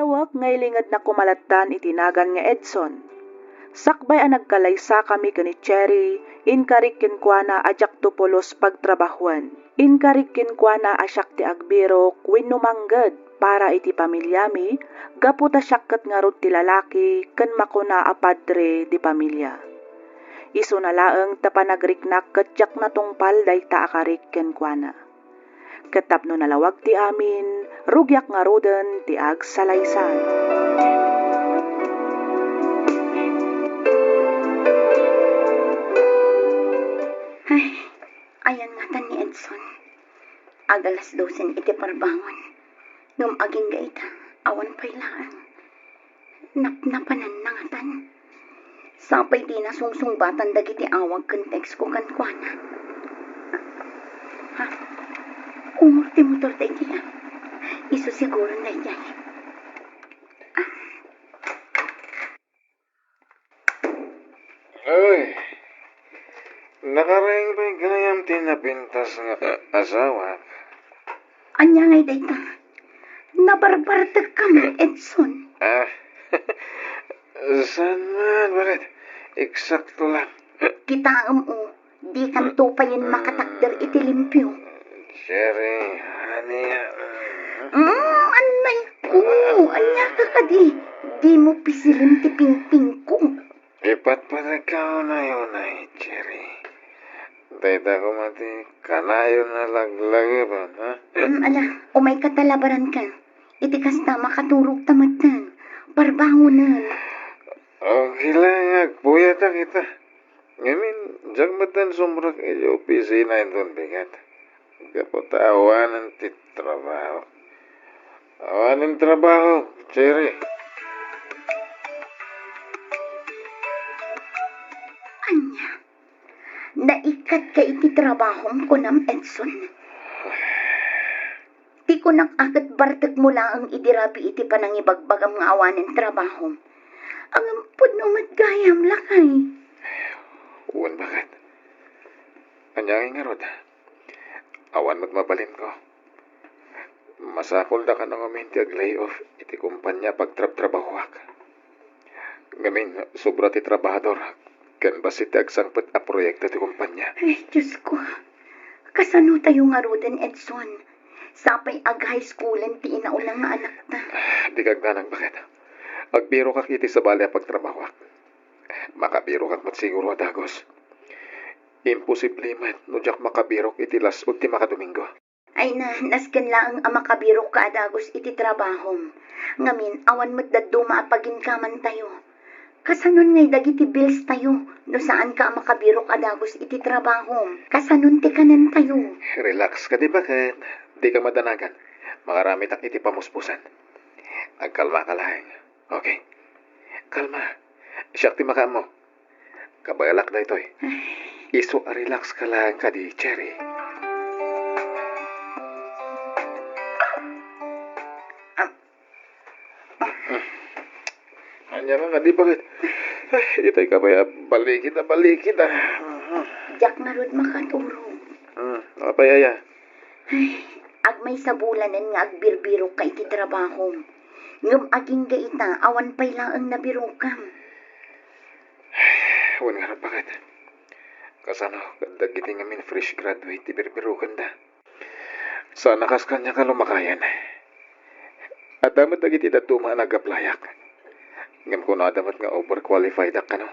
Nalawak ngay lingad na kumalatan itinagan nga Edson. Sakbay ang nagkalaysa kami kani Cherry, inkarik kinkwana ajak tupulos pagtrabahuan. Inkarik kinkwana asyak ti agbiro wenno mangged para iti pamilyami, gaputa syakket nga rod ti lalaki ken makuna a padre di pamilya. Isu na laeng tapanagrik-nak ketjak na tungpal dayta akarik kenkwana. Ketapno nalawag ti amin, rugyak nga roden ti agsalaysan. Ay, ayan nga tan ni Edson. Agalas 12 iti parbangon. Ngam aging gait, awan pailaan. Napnapanan na nga tan. Sapay di na sungsungbatan dagiti awag kan text ko kan kuana. Ha? Umurti motor tayo niya. Iso siguro na niya. Uy, nakaraing ba'y gayam tinapintas nga asawa? Anya ngay dayta. Nabarbartag kami, Edson. Saan man? Bakit? Eksakto lang. Kita o, di kan tupayin makatakder iti limpyo. Cherry, honey. Anay ko. Anya ka ka di mo pisilim ti pingping ko. Ipat pa na ikaw na yun ay, Cherry. Dayta ko mati, kanayo na laglagi ba, ha? Ala, umay katalabaran ka. Iti kasta makaturog tamatan. Barbangunan. Okay lang, agpuyata kita. Ngamin, jagmatan sumrak iyo opisina yung bigat. Kapot awanan ti trabaho. Awanan trabaho, Cherry. Anya, naikat ka iti trabahom ko nam Edson. Di ko nakagat bartek mo lang ang idirabi iti panangibagbagam nga awanin trabahom. Ang ampod no matgayam lakay. Uwan bakit? Anyangin nga rod. Awan magmabalin ko. Masakol da ka nang uminti ag layoff iti kumpanya pagtrab-trabahuak. Ngamin, sobra ti trabahador. Kan basit ti agsangpet a proyekto ti kumpanya. Ay, Diyos ko. Kasano tayo nga roden, Edson? Sapay ag high schoolan ti inaunang nga anak ta. Di kag nanang bakit? Agbiro kak iti sa bali a pagtrabahuak. Makabiro kak matsiguro adagos. Imposible man, no jak makabirok iti lasod ti makadomingo. Ay na, nasken lang ang makabirok ka adagos iti trabahom. Ngamin, awan mo't daduma a paginkaman tayo. Kasanon ngay dagiti bills tayo, no saan ka makabirok adagos iti trabahom. Kasanon ti kanan tayo. Relax ka di bakit? Di ka madanagan. Makarami tak iti pamuspusan. Agkalma ka lang. Okay? Kalma. Siyak ti maka mo. Kabagalak na ito eh. Iso relax ka lang ka di, Cherry. Anya ka di bakit? Itay ka ba ya? Balikit na. Jack na rod makaturo. Nakapayaya. Ay, ag may sabulanan nga agbirbiro ka iti trabahom. Ngam aging gaita, awan pay lang ang nabirokam. Huwag nga rin bakit? Kasano, kadagiti nga min fresh graduate, ibirbirukan da. Sana kas kanya ka lumakayan. At damat dagiti datuma nag-applyak. Ngam ko na damat nga overqualified ka no.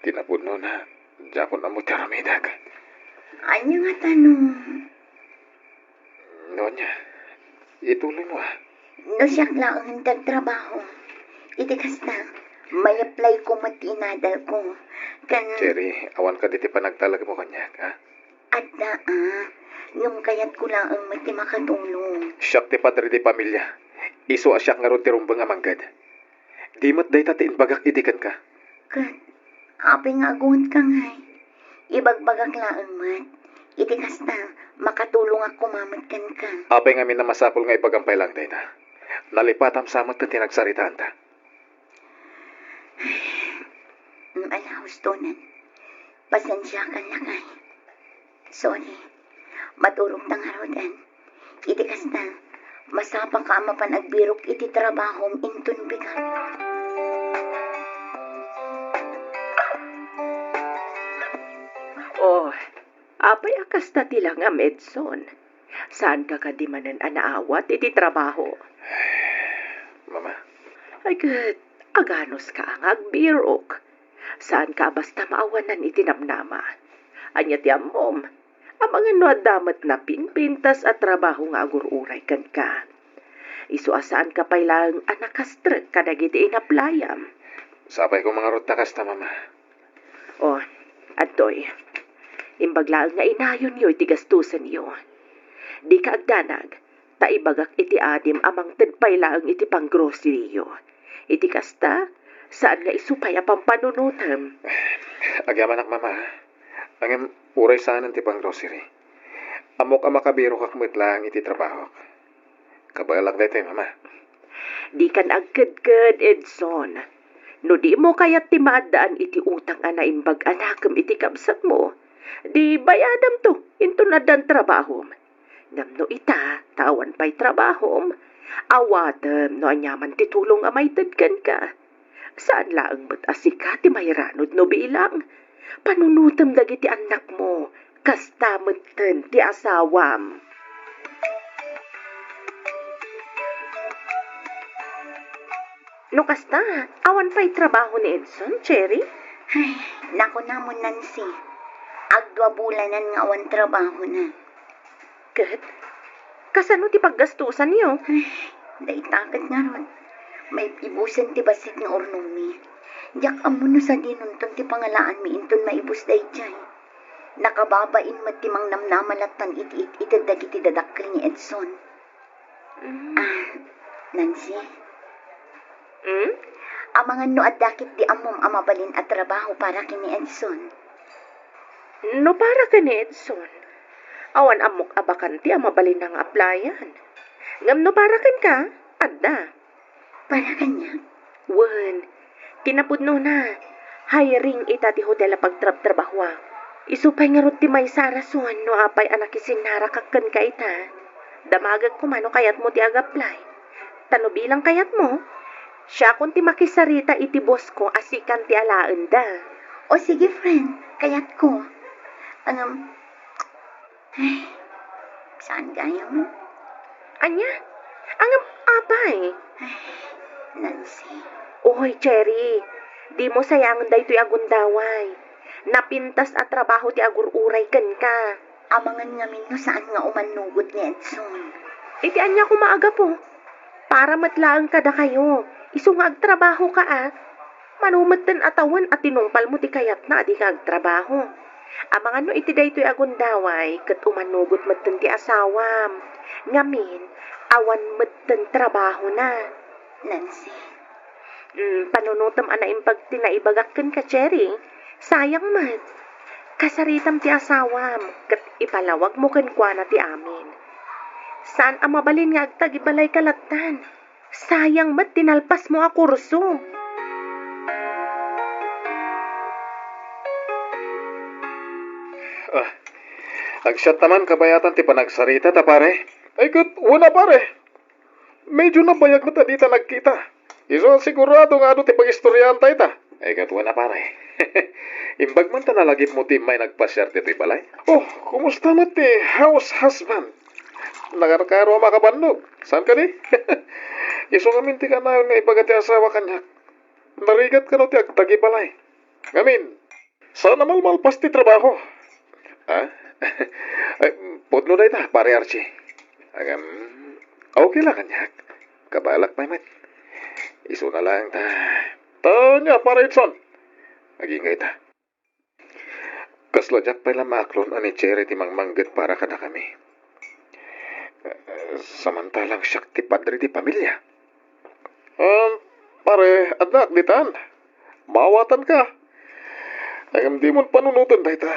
Tinapod no na, dyan na mo tiramidag. Anya nga tanong. Nonya, ituloy mo ah. No siyak lang ang trabaho. Iti kasta, may apply ko matinadal ko. Cherry, awan ka diti panagtalag mo kanyak, ha? Adda yung kayat ko lang ang mati makatulong. Siyak ti padre di pamilya. Iso asyak nga ron ti rumbang amanggad. Di mo't day tatiin bagak itikan ka. Kat, api nga agungat ka ngay. Ibagbagak lang mat. Iti kasta, makatulong ako mamatkan ka. Apay nga min na masapol nga ibagampay lang day na. Nalipatam sa mat na tinagsaritaan ta. Alaos tonan. Pasensya ka na kay. Sorry. Maturog tang harodan. Iti kasta, Masapa ka mapanagbirok iti trabahom inton bigat. Oh, apay akas na tila nga Edson. Saan ka kadimanan anaawat iti trabaho? Mama, Ay kat, aganos ka ang agbirok. Saan ka basta maawanan iti namnama? Anya ti ammom, amangan no adamat na pinpintas at trabaho nga agururay kan ka. Isuasaan ka pay lang anakastrek kadagiti inaplayam. sabay ko mga rotakas na mama. Oh, Antoy, imbaglaang nga inayon yo'y tigastusan yo. Di ka agdanag, taibagak iti adim amang tedpay laang iti pang-grocery yo. Iti kasta, saan nga isupay apang panunutam. Agyaman ak mama, ang uray saan ti pang grocery. Amok ang makabiro kakmit lang iti trabaho. Kabalak dito mama. Di kan agkad-kad, Edson. No di mo kayat ti maadaan iti utang ana imbag anakam iti kabsat mo. Di bayadam to, into na dan trabahom. Namno ita, tawan pa'y trabahom. Awatam no anyaman ti tulong amay tadkan ka. Saan laang ba't asika ti mayranod no bilang? Panunutam dagiti anak mo, kasta meten ti asawam. No kasta, awan pa'y trabaho ni Edson, Cherry? Ay, nako namon Nancy. Agdwa bulanan nga awan trabaho na. Kat, kasano ti paggastusan niyo? Daitakat nga ron. May ibusan ti basit nga ornong mi. Yak amuno sa dinunton ti pangalaan mi inton maibus day jay. Nakababain matimang namnamalatan iti dagiti dadakkel ni Edson. Nancy, Hmm? amangan no adakit di amom amabalin at trabaho para kini Edson. No para ka ni Edson. Awan amok abakan ti amabalin ng applyan. Ngam no para kan ka, adda. Para kanya. Wen, kinapudno na. Hiring ita ti hotel a pagtrab-trabahwa. Isupay nga rot ti may sarason no apay anak isinara kakkan ka ita. Damagag kumano kayat mo ti agaplay. Tano bilang kayat mo? Siya kung ti makisarita iti boss ko asikan ti alaan da. O sige friend, kayat ko. Ay, saan gaya mo? Anya? Angam apay. Nancy. Oy, Cherry, di mo sayangan da ito'y agundaway. Napintas at trabaho ti agururay kan ka. Amangan ngamin no saan nga umanugot ni Edson. Iti anya ko maaga po. Para matlaang kada kayo. Isu nga agtrabaho ka Manumatan atawan at tinumpal mo ti kayat na di ka agtrabaho. Amangan no iti daytoy agundaway ket umanugot metten ti asawam. Ngamin, awan metten trabaho na. Nancy. Panunutam ana impag tinaibagakken ka, Cherry. Sayang mat. Kasaritam ti asawam, ket ipalawag mo ken kuana ti amin. Saan ang mabalin nga agtagibalay kalatan? Sayang mat tinalpas mo a kurso. Agsyat naman kabayatan ti panagsarita ta pare. Ay kat, wala pare. Medyo nabayag na ta dita nagkita. Iso sigurado nga ano ti pag-istoryahan ta ita. Ay kat, wala pare. Imbag man ta nalagip mo ti may nagpasyar ti balay. Oh, kumusta na ti house husband? Nagarkaro makabandog. Saan ka di? Iso ngamin ti ka na nga ipagati asawa kanyak. Narigat ka no ti agtagi balay. Ngamin, sana malmalpas ti trabaho. Ha? Ay, pudno na ita, pare Archie. Agam, okay lang kanyak. Kabalak pa mat. Iso na lang ta. Tanya, pare Edson. Agingay ta. Kaslojak pa lang maklon ani Cherry ti mangmangget para kada kami. Samantalang siyak ti padre ti pamilya. Pare, anak, ditan. Mawatan ka. Agam di mo panunutan da ita.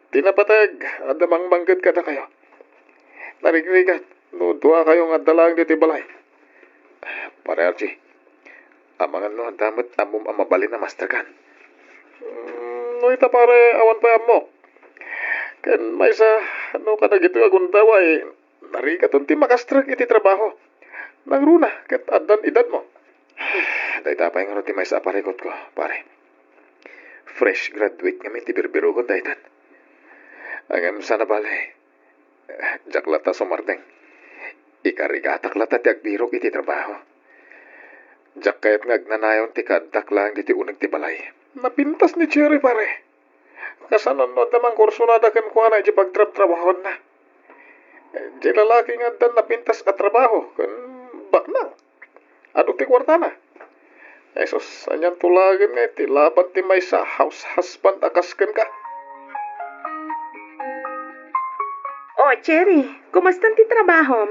Tinapatag, adamang manggad ka na kayo. Narigrigat, nuduwa kayong adalang dito balay. Pare Archie, amangan no damot amom amabalin na masterkan. No ita pare, awan pa mo. Ken may sa, ano ka na gito agundaway, Nari ka ti makastrag iti trabaho. Nangruna, kat adan edad mo. Day tapay nga ti may sa aparikot ko, pare. Fresh graduate nga ti birbiro ko, daytan. Ang sana balay. Jak lata sumardeng. Ikarigatak lata ti agbirok iti trabaho. Jak kayat ngagnanayon ti kadtak lang iti unag ti balay. Napintas ni Cherry, pare. Kasanan no damang kurso na dakan ko na iti pagtrab-trabahon na. Di lalaki nga dan napintas at trabaho. Kan baknang. Ano ti kwarta na? Esos, anyan tulagan nga iti laban ti may sa house husband akasken ka. Oh, Cherry, kumusta ti trabaho?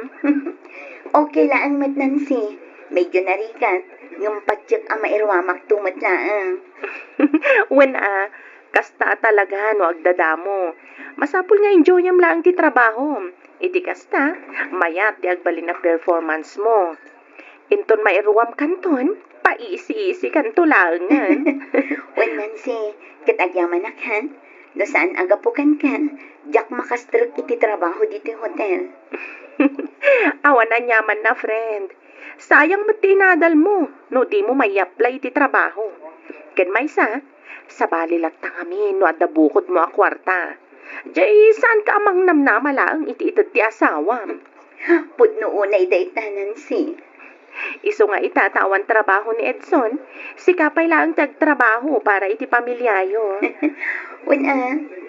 Okay lang, Mat Nancy. Medyo narikat. Yung patsyak ang mairwamak tumat lang. Kasta talaga no agdadamo. Masapul nga enjoy yam lang ti trabaho. Iti kasta, mayat ti agbalin na performance mo. Inton mairuam kanton, paisi-isi kanto langan. Nancy, katagyaman akhan. No saan agapukan ka, jak makastruk iti trabaho dito hotel. Awan na nyaman na, friend. Sayang mo tinadal mo, no di mo may apply iti trabaho. Ken may sa balilat ta kami, no adda bukod mo a kwarta. Jay, saan ka amang namnamala ang iti-itad ti asawa? Pudno unay dayta, Nancy. Iso nga itatawan trabaho ni Edson, si kapay lang tagtrabaho para iti pamilyayo.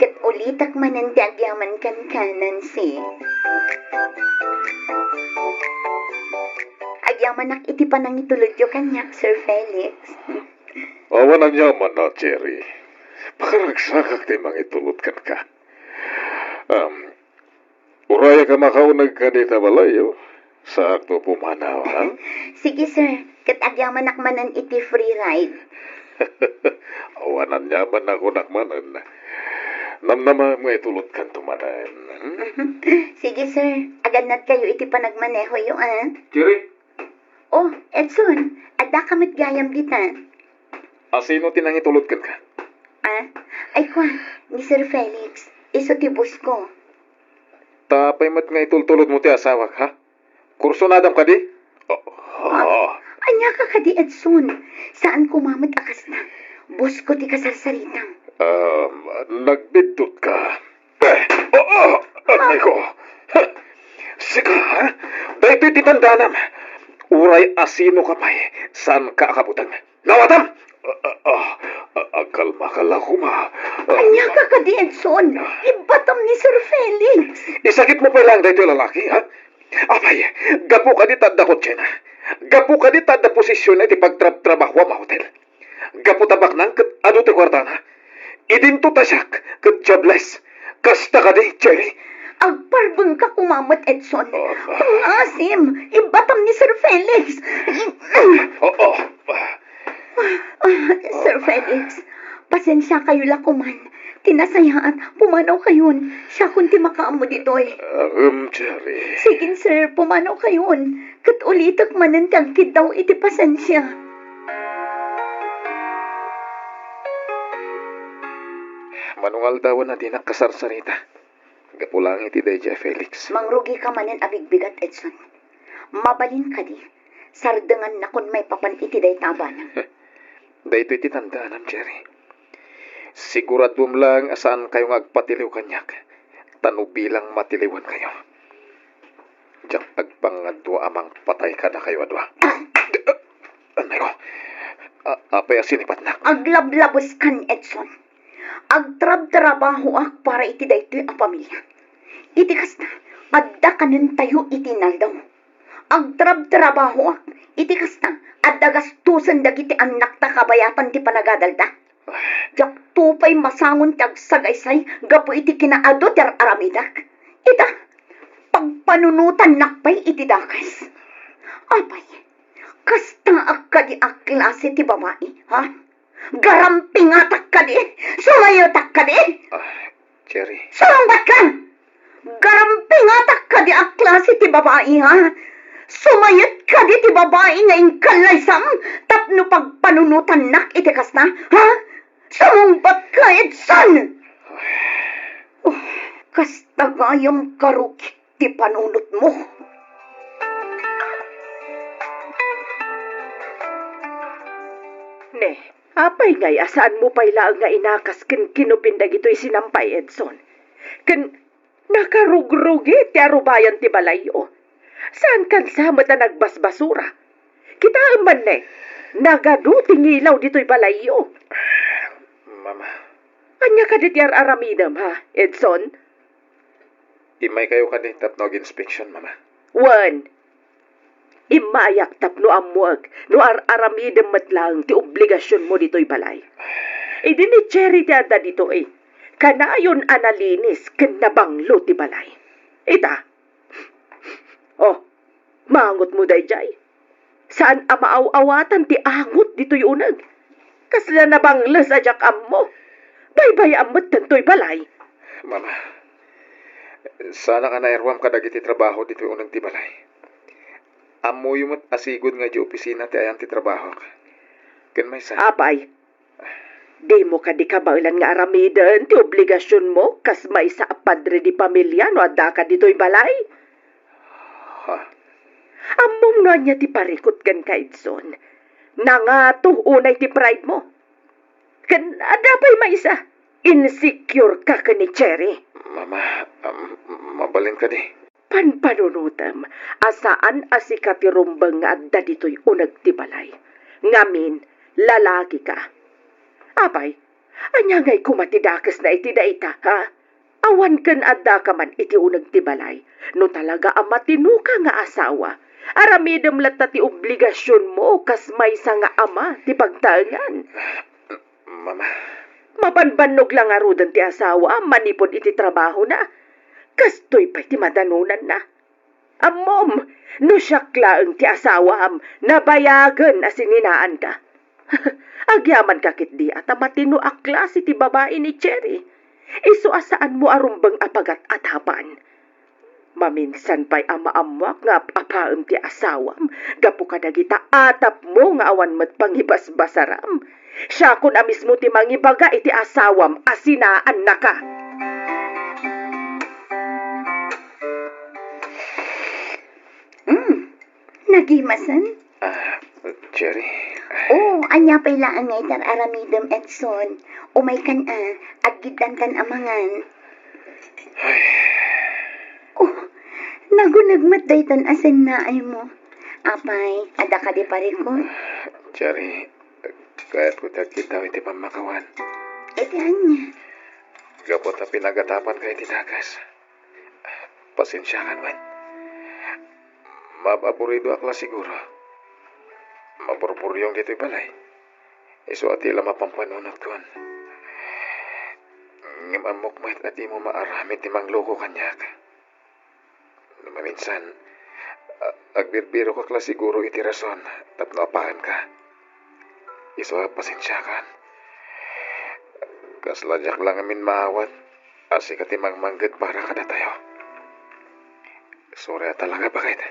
Kat ulitak man ang tiagyaman kan ka, Nancy. Agyaman iti panang itulod yo kanyak, Sir Felix. Awan ang yaman na, Cherry. Pakaragsakak ti mangitulot kan ka. Uraya ka makaunag ka di tabalayo. Sa akto pumanaw, ha? Sige, sir. Kat agyaman manan iti free ride. Awanan yaman ako nakmanan. Namnama mga itulot kan tumanan. Sige, sir. Aganat kayo iti panagmaneho yo, Cherry? Oh, Edson. Adda kamit gayam kita. Sino tinang itulot kan ka? Ay kwa, ni Sir Felix. Iso ti bus ko. Tapay mat nga itultulot mo ti asawak, ha? Kurso na adam ka di? Anya ka kadi, Edson. Saan kumamit akas na? Bus ko ti kasarsaritang. Nagbidot ka. Anay ko. Sika, ha? Dahil iti tandanam. Uray asino ka pa'y. Saan ka akabutang? Nawatam! Akalma ka lang kuma. Anya ka kadi, Edson. Ibatam ni Sir Felix. Isakit mo pa lang dahil lalaki, ha? Apay, gapu ka di tadda kotse na. Gapu ka di tadda posisyon na iti pagtrabaho ma hotel. Gapu tabak nang kat ano ti kwarta na. Idinto tasyak kat jobless. Kasta ka di, Cherry. Agparbang ka kumamat, Edson. Pangasim. Ibatam ni Sir Felix. Sir Felix, pasensya kayo lakuman. Tinasayaan, pumanaw kayon. Siya kunti makaamo ditoy. Cherry. Sige, sir, pumanaw kayon. Kat ulitak manan tagkid daw iti pasensya. Manungal daw na di nakasarsarita. Gapulang iti Deja Felix. Mangrugi ka manan abigbigat, Edson. Mabalin ka di. Sardangan na kun may papan iti day tabanang. Dahito iti tandaan, Cherry. Siguradum lang asaan kayong agpatiliw kanyak. Tano bilang matiliwan kayo. Diyak agpangadwa amang patay ka na kayo adwa. Anay ko. Apay asinipat na. Aglablabos kan, Edson. Agtrab-trabaho ak para iti daytoy a pamilya. Iti kasta, adda kanin tayo iti naldaw. Agtrab-trabaho ak. Iti kasta, adda gastusan dagiti anak ta kabayatan ti panagadalda. Jak tupay masangon tag sagaysay, gapo iti kinaado ti aramidak. Ita, pagpanunutan nakpay iti dakas. Apay, kasta akka di aklase ti babae, ha? Garampingatak ka di, sumayotak ka di. Cherry. Sumambat ka! Garampingatak ka di aklase ti babae, ha? Sumayot ka di ti babae nga ingkalaysam, tapno pagpanunutan nak iti kasta, ha? Sumambat ka, Edson! Kasta gayam karukit ti panunot mo. Ne, apay ngay asaan mo pay laang nga inakas ken kinupindag ito'y sinampay, Edson. Ken nakarugrugi ti arubayan ti balayo. Saan kan samat na nagbasbasura? Kita man ne, nagadu tingilaw dito'y balayo. Mama, Anya ka dityar aramidam ha, Edson? imay kayo kanit tapnog inspection, Mama. Wan, imayak tapno amuag, no aramidam matlang ti obligasyon mo dito'y balay. Idi ni Cherry ti adda dito eh. Kanayon analinis ken nabanglo ti balay. Ita. Oh, mangot mo dayjay. Saan amaaw-awatan ti angot dito'y unag? Kasla nabanglas ajak ammo. Baybay amot tanto'y balay. Mama, sana ka nairwam ka dagiti trabaho dito unang ti balay. Amo yung asigod nga di opisina ti ayan ti trabaho ka. Ken may sa... Apay, di mo ka di kabailan nga aramidan ti obligasyon mo kas may sa padre di pamilya no adda ka dito'y balay. Ha? Among no niya ti parikot kan ka, Edson. Nangato unay ti pride mo. Kan adapay maisa, insecure ka ka ni Cherry. Mama, mabalin ka di. Panpanunutam, asaan asika ti rumbang nga adda dito'y unag ti balay. Ngamin, lalaki ka. Apay, anya nga'y kumatidakas na iti daita, ha? Awan kan adda ka man iti unag ti balay. No talaga amatino ka nga asawa. Aramidem latta ti obligasyon mo kas may nga ama ti pagtaangan. Mama, Mapanbanog lang arudan ti asawa, manipod iti trabaho na. Kastoy pa ti madanunan na. Amom, no syakla ang ti asawa am, nabayagan asininaan ka. Agyaman kakit di at matino aklas iti babae ni Cherry. Iso asaan mo arumbang apagat at hapan. Maminsan pa'y amaamwak nga apaam ti asawam, gapu ka dagita atap mo nga awan mat pangibasbasaram. Siya kun amis mo ti mangibaga iti asawam, asinaan na ka. Nagimasan? Cherry. Oh, anya pay laan nga itar aramidem, Edson. Umay kan aggidan kan amangan. Oh, nagunagmat dayton asin na ay mo. Apay, ada ka di parikot. Cherry, kahit ko tagkitaw iti pamakawan. Iti anya. Gapot na pinagatapan kay tinagas. Pasensya ka man. Mababurido akla siguro. Mapurpuryong dito'y balay. Iso atila mapampanunot kon. Ngimamukmat at di mo maaramit ti mangloko kanyak. Maminsan, agbirbiro ka kla siguro iti rason tapno apahan ka. Iso pasensya kan. Kasladyak lang amin maawat asi ka ti mangmanggad para kada tayo. Sorry talaga bakit?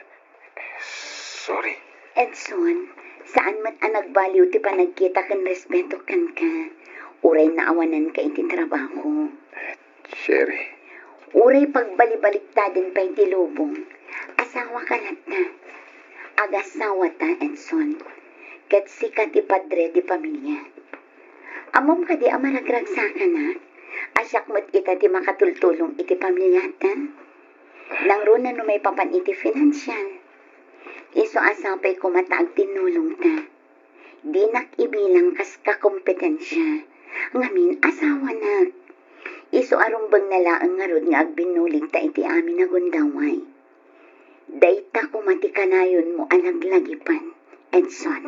Sorry. Edson, saan man nagbaliw ti panagkita kan respeto kan ka. Uray na awanan ka iti trabaho. Sherry. Uray pagbalibalik ta din pa iti lubong. Asawa ka na ta. Agasawa ta, Edson. Ket sika ti padre di pamilya. Amom ka di amaragragsa ka na. Asyak mo't ita ti makatultulong iti pamilya ta. Nang runa no may papan iti financial. Iso asapay kumataag tinulong ta. Di nakibilang kas kakompetensya. Ngamin asawa na. Iso arumbang nalaang ngarod nga agbinulig ta iti amin na gundaway. Dayta kumati kanayon mo anaglagipan, Edson.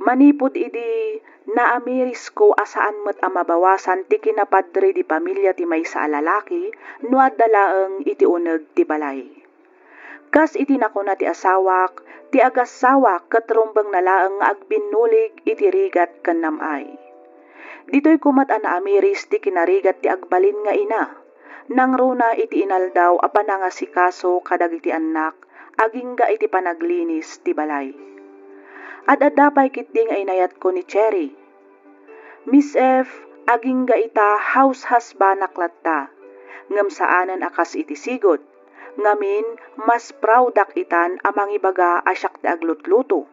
Manipod idi naamiris ko asaan met amabawasan ti kinapadre di pamilya ti maysa a lalaki no addalaeng iti uneg ti balay. Kas iti nakuna ti asawak, ti agasawak katrumbang nalaeng nga agbinulig iti rigat ken namay. Ditoy kumat a naamiris ti kinarigat ti agbalin nga ina. Nang runa iti inaldaw a panangasikaso kadagiti anak, agingga iti panaglinis ti balay. At adapay kitding ay inayat ko ni Cherry. Miss F, aging ga ita house husband naklatta, ngam saanan akas iti sigot, ngamin mas proudak itan amang ibaga asyak ti aglutluto,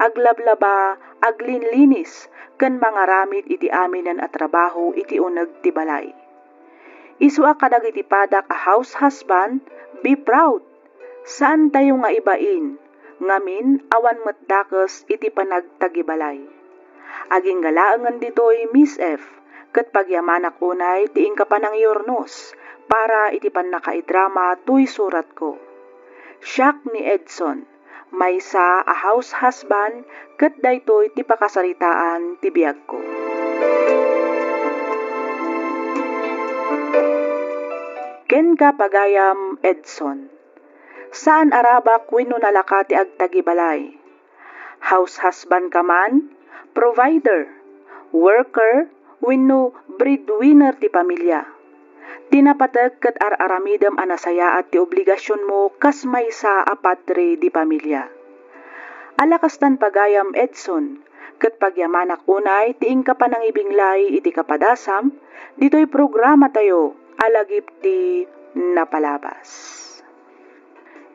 aglablaba, aglinlinis, ken mangaramid iti aminan at trabaho iti uneg ti balay. Isua kadag iti padak a house husband, be proud. Saan tayo nga ibain, ngamin awan metdakes iti panagtagibalay. Aging galaangan ditoy Miss F, ket pagyamanak unay ti ingkapanang yornos, para iti pannakaidrama tuy surat ko. Siak ni Edson, maysa a house husband, ket daytoy ti pakasaritaan ti biag ko. Ken ka pagayam Edson, saan arabak wenno nalaka ti agtagibalay? House husband ka man, provider, worker, wenno breadwinner ti pamilya. Tinapatag ket ar-aramidem a nasayaat ti obligasyon mo kas maysa a padre di pamilya. Alakastan pagayam Edson, ket pagyamanak unay ti ingkapanang ibinglay iti kapadasam, ditoy programa tayo alagip ti napalabas.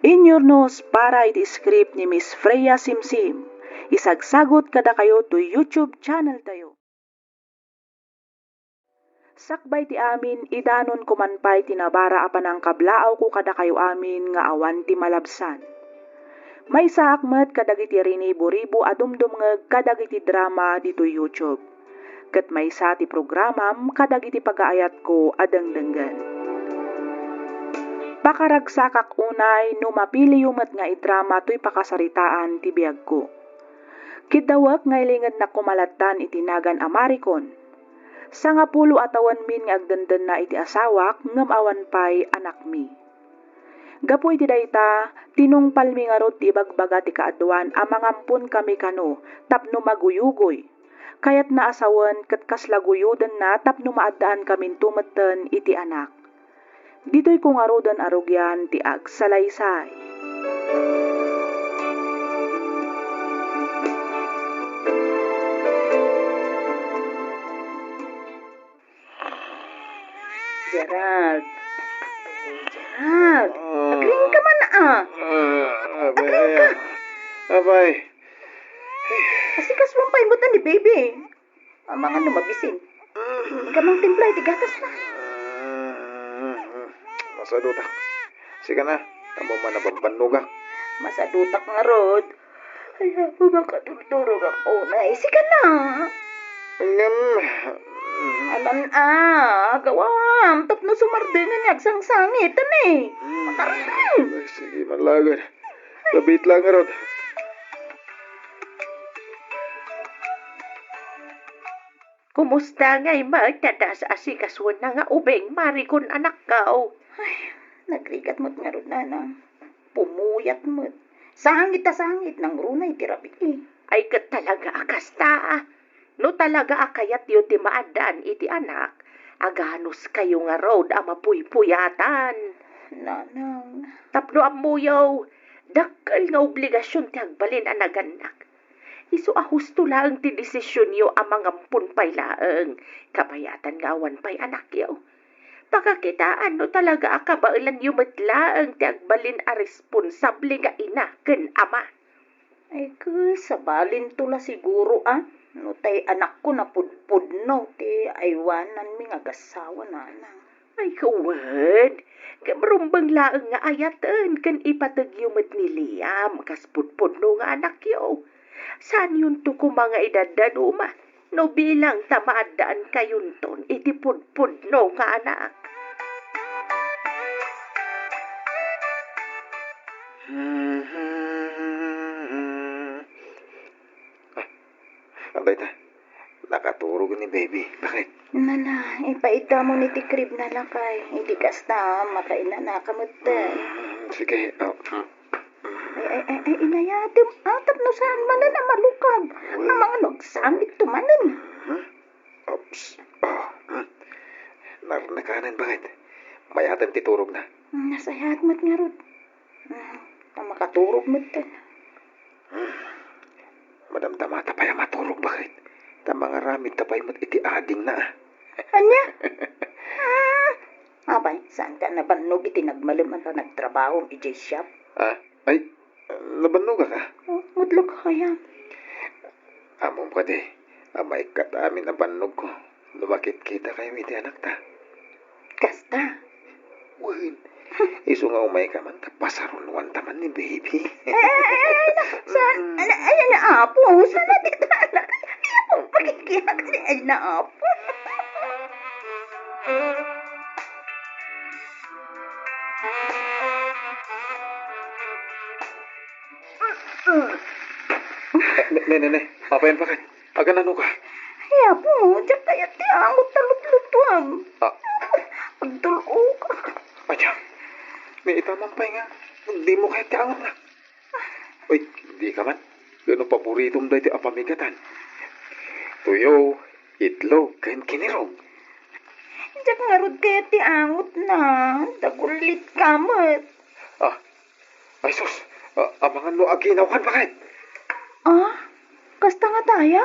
Inyornos para iti script ni Miss Freya Simsim, isagsagot kada kayo to YouTube channel tayo. Sakbay ti amin, idanon kumanpay tinabara apan ang kablaaw ko kada kayo amin nga awan ti malabsan. May saakmet kadagiti rinibo-ribo adumdum nga kadagiti drama dito YouTube. Ket may sa ti programam kadagiti pagaayat ko adengdenggan. Pakaragsakak unay no mapili yumet nga idrama to'y pakasaritaan ti biag ko. Kidawak nga ilingad na kumalatan itinagan Amarikon. Sa nga pulo atawan min nga agdenden na iti asawak ngem awan pay anak mi. Gapoy ti dayta tinungpal mi ngarot ti ibagbaga ti kaadwan amangampun kami kano tapno maguyugoy. Kayat na asawan ket kaslaguyuden na tapno maaddaan kamin tumeten iti anak. Ditoy kung arudan arugyan ti agsalaysay. Gerald. Gerald. Agling ka man Abay. Abay. Asikas mong paimutan ni baby. Ang mga numabisin. Ika mang timplay, tigatas na. Masadutak. Sige na. Tamo man na bambanugak. Masadutak nga, Rod. Ay, ako baka turturog ako na. Sige na. Alam gawam. Tapno sumardingan yung agsang-sangit. Makaroon. Sige, manlagad. Labit lang, Rod. Kumusta nga'y magtadas asikaswan na nga ubeng marikon anak kao? Nagrigat mo't nga, Rod, nanang. Pumuyat mo't. Sangit ng runay tirabi eh. Ay kat talaga akasta. No talaga akayat yu ti maadan iti anak. Aganos kayo nga road ama puypuyatan. Nanang. Tapno amuyaw. Dakal nga obligasyon ti agbalin anaganak. Isu ahusto lang ti desisyon yu amang ampun pay laeng. Kabayatan nga awan pay anak yu. Pagkakitaan no talaga akabailan yu matlaeng ti agbalin a responsable nga ina ken ama. Ay ka, sabalin tula siguro No tay anak ko na pudpud no, ti aywanan mi nga gasawa nanang. Ay kawad, kamarumbang laeng nga ayatan kan ipatagyumat ni Liam kas pudpud no nga anak yo. Saan yun to ko mga edad uma? No bilang tamaadaan kayun ton iti pudpud no nga anak. Abay ta. Nakaturog ni baby. Bakit? Nala, ipaida mo ni ti crib na lakay. Hindi kasta, makaina na kamutan. Sige. Ay, inayatim. Atap no saan man na malukag. Ang mga nagsangit tumanan. Oops. Narnakanan, bakit? Mayatan titurog na. Nasayat mo't nga, Rod. Makaturog mo't ta. Madam tamata pa maturog, bakit? Ta mga ramid tapay mo't iti ading na. Anya? Abay, saan ka nabannog iti nagmaliman pa nagtrabaho iti shop? Ay, nabanog ka. Mudlo ka kaya. Amom ka di. Amay katamin na banog ko. Lumakit kita kayo iti anak ta. Kasta. Wen, iso nga umay ka man tapasarunuan taman ni baby. Saan? Ayan na apo. Saan natin anak? Apo, pakikiyak ka ni ay na apo. Ne, apayan pa ka? Agan ano ka? Ay, apo, diyak kaya ti angot talut-lutuan. Ah, Pagtulo ka. Aja, may itamang nga. Hindi mo kahit kaangat na. Uy, hindi ka man. Gano'ng paboritong dahi ti apamigatan. Tuyo, itlog, kain kinirog. Diyak nga rod kaya ti angot na. Dagulit kamat. Ay sus, abangan mo aginawan pa kahit. Kasta nga taya?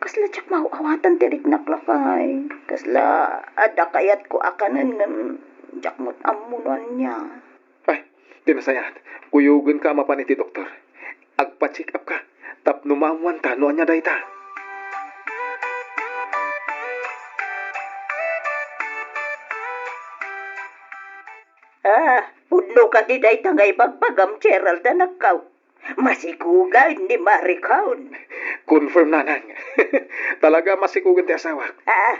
Kasla tsak mauawatan tirik na klakay. Kasla ada kayat ko akanan ng tsak mo't amunan niya. Ay, tinasayat. Kuyugan ka mapan iti doktor. Agpa-check up ka. Tapno maamuan ta, noan niya dahi ta. Pudno ka di day tangay bagpagam Gerald na nagkaw. Masikuga hindi marikaon. Confirm na nang. Talaga masikugan ti asawa.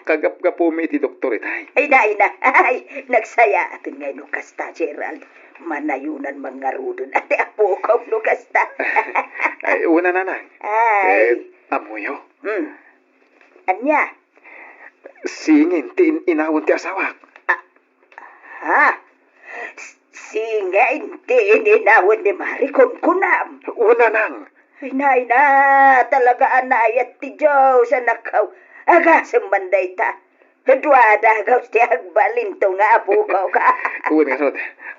Kagap-gapo mi iti doktor itay. Ay na. Ay, nagsaya atin ngay no kasta, Gerald. Manayunan mga rudon. Ate apo ko no kasta. Ay, una na nang. Ay. Amuyo. Anya? Singin, inawon ti asawa. Singa hindi ininawon ni Maricon kunam. Una nang. Ay na, talaga anayat ti Diyos sa nakaw. Aga sumbanday ta. Hadwada agaw ti agbalin to nga apo ko ka. Una nga rod,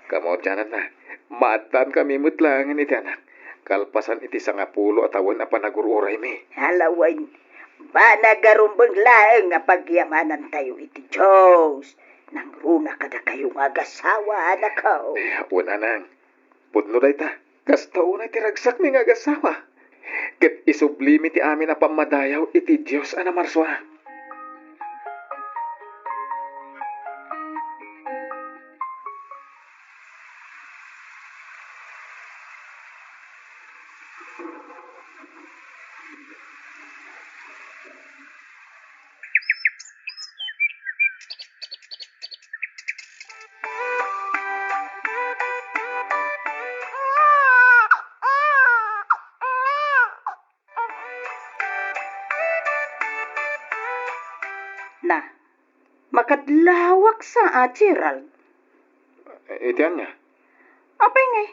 kamot dyanan na. Maatan kami mutlangan iti anak. Kalpasan iti sangapulo at awan na panagururay mi. Halawan, ba nagarumbang laeng nga pagyamanan tayo iti Diyos. Nang runa kada kayong agasawa, nakaw. Una nang. Pudno day ta. Kasta unay ti ragsak mi nga agasawa. Ket isublimi ti amin na pamadayaw iti Diyos ana marswa. Na, makadlawak sa Gerald. Itian niya. Apay ngay,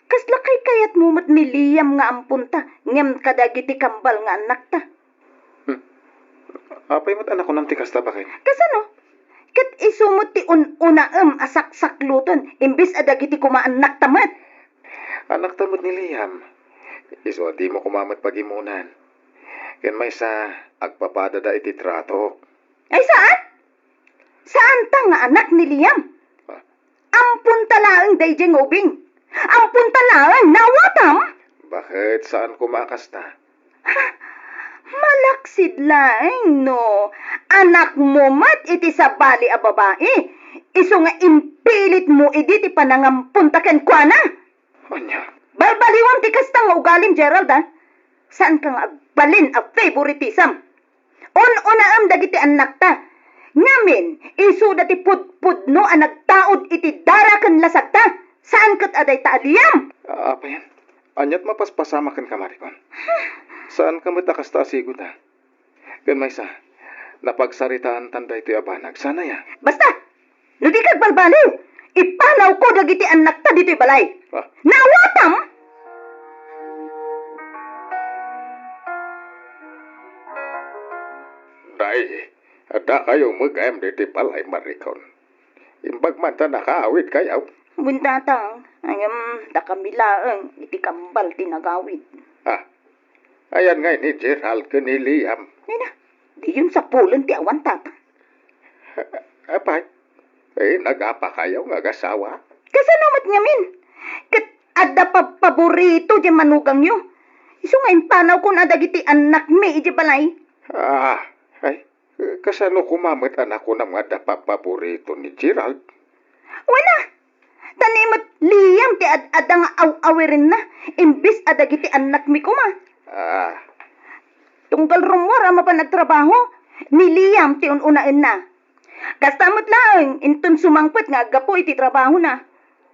kaslakay kayat mo mat ni Liam nga ampunta, ngem kadagiti kambal nga anak ta. Apay mo't anak ko nam ti kasta bakit? Kasano? Kat isumot ti unaem asak-sakluton, imbis adagiti kumaanak tamat. Anak tamot ni Liam. Iso di mo kumamat pagimunan. Ken may sa agpapadada iti trato. Ay saan? Saan ta nga anak ni Liam? Ampun talaang dayjeng ubing. Ampun talaang nawatam. Bakit saan kumakasta? Malaksid laeng no. Anak mo mat iti sa bali a babae. Iso nga impilit mo iti ti panangampunta ken kuana. Anya? Balbaliwam ti kasta nga ugalim, Gerald, ha? Saan ka nga agbalin a favoritism? On-unaam dagiti anak ta. Ngamin, iso dati pudpud no ang nagtaod iti darakan lasag ta. Saan kat aday ta aliyam? Apa yan? Anyat mapaspasama kan kamarikon. Saan ka matakas ta asigo ta? Gan may sa, napagsaritaan tanda ito abanag. Sana ya. Basta, no di kag balbaliw. Ipanaw ko dagiti anak ta dito'y balay. Nawatam? Day, ada kayo mag-am diti palay marikon. Imbag man ta nakaawit kayaw. Buntatang, ayam dakamilaang iti kambal tinagawid. Ayan nga ni Gerald ka ni Liam. Nina, di yun sa pulan ti awan tata. Apay, nagapa kayo nga gasawa? Kasanomat ngamin? Kat ada pa paborito di manugang nyo. Iso nga impanaw ko na dagiti anak mi iti balay. Ay, kasano kumamit anak ko ng mga paborito ni Gerald? Wala. Tanimat liyam ti ada nga awirin na. Imbis adagiti anak mi kuma. Tunggal rumor ama pa nagtrabaho. Niliyam ti ununain na. Kastamot lang, intun sumangpet nga agapo iti trabaho na.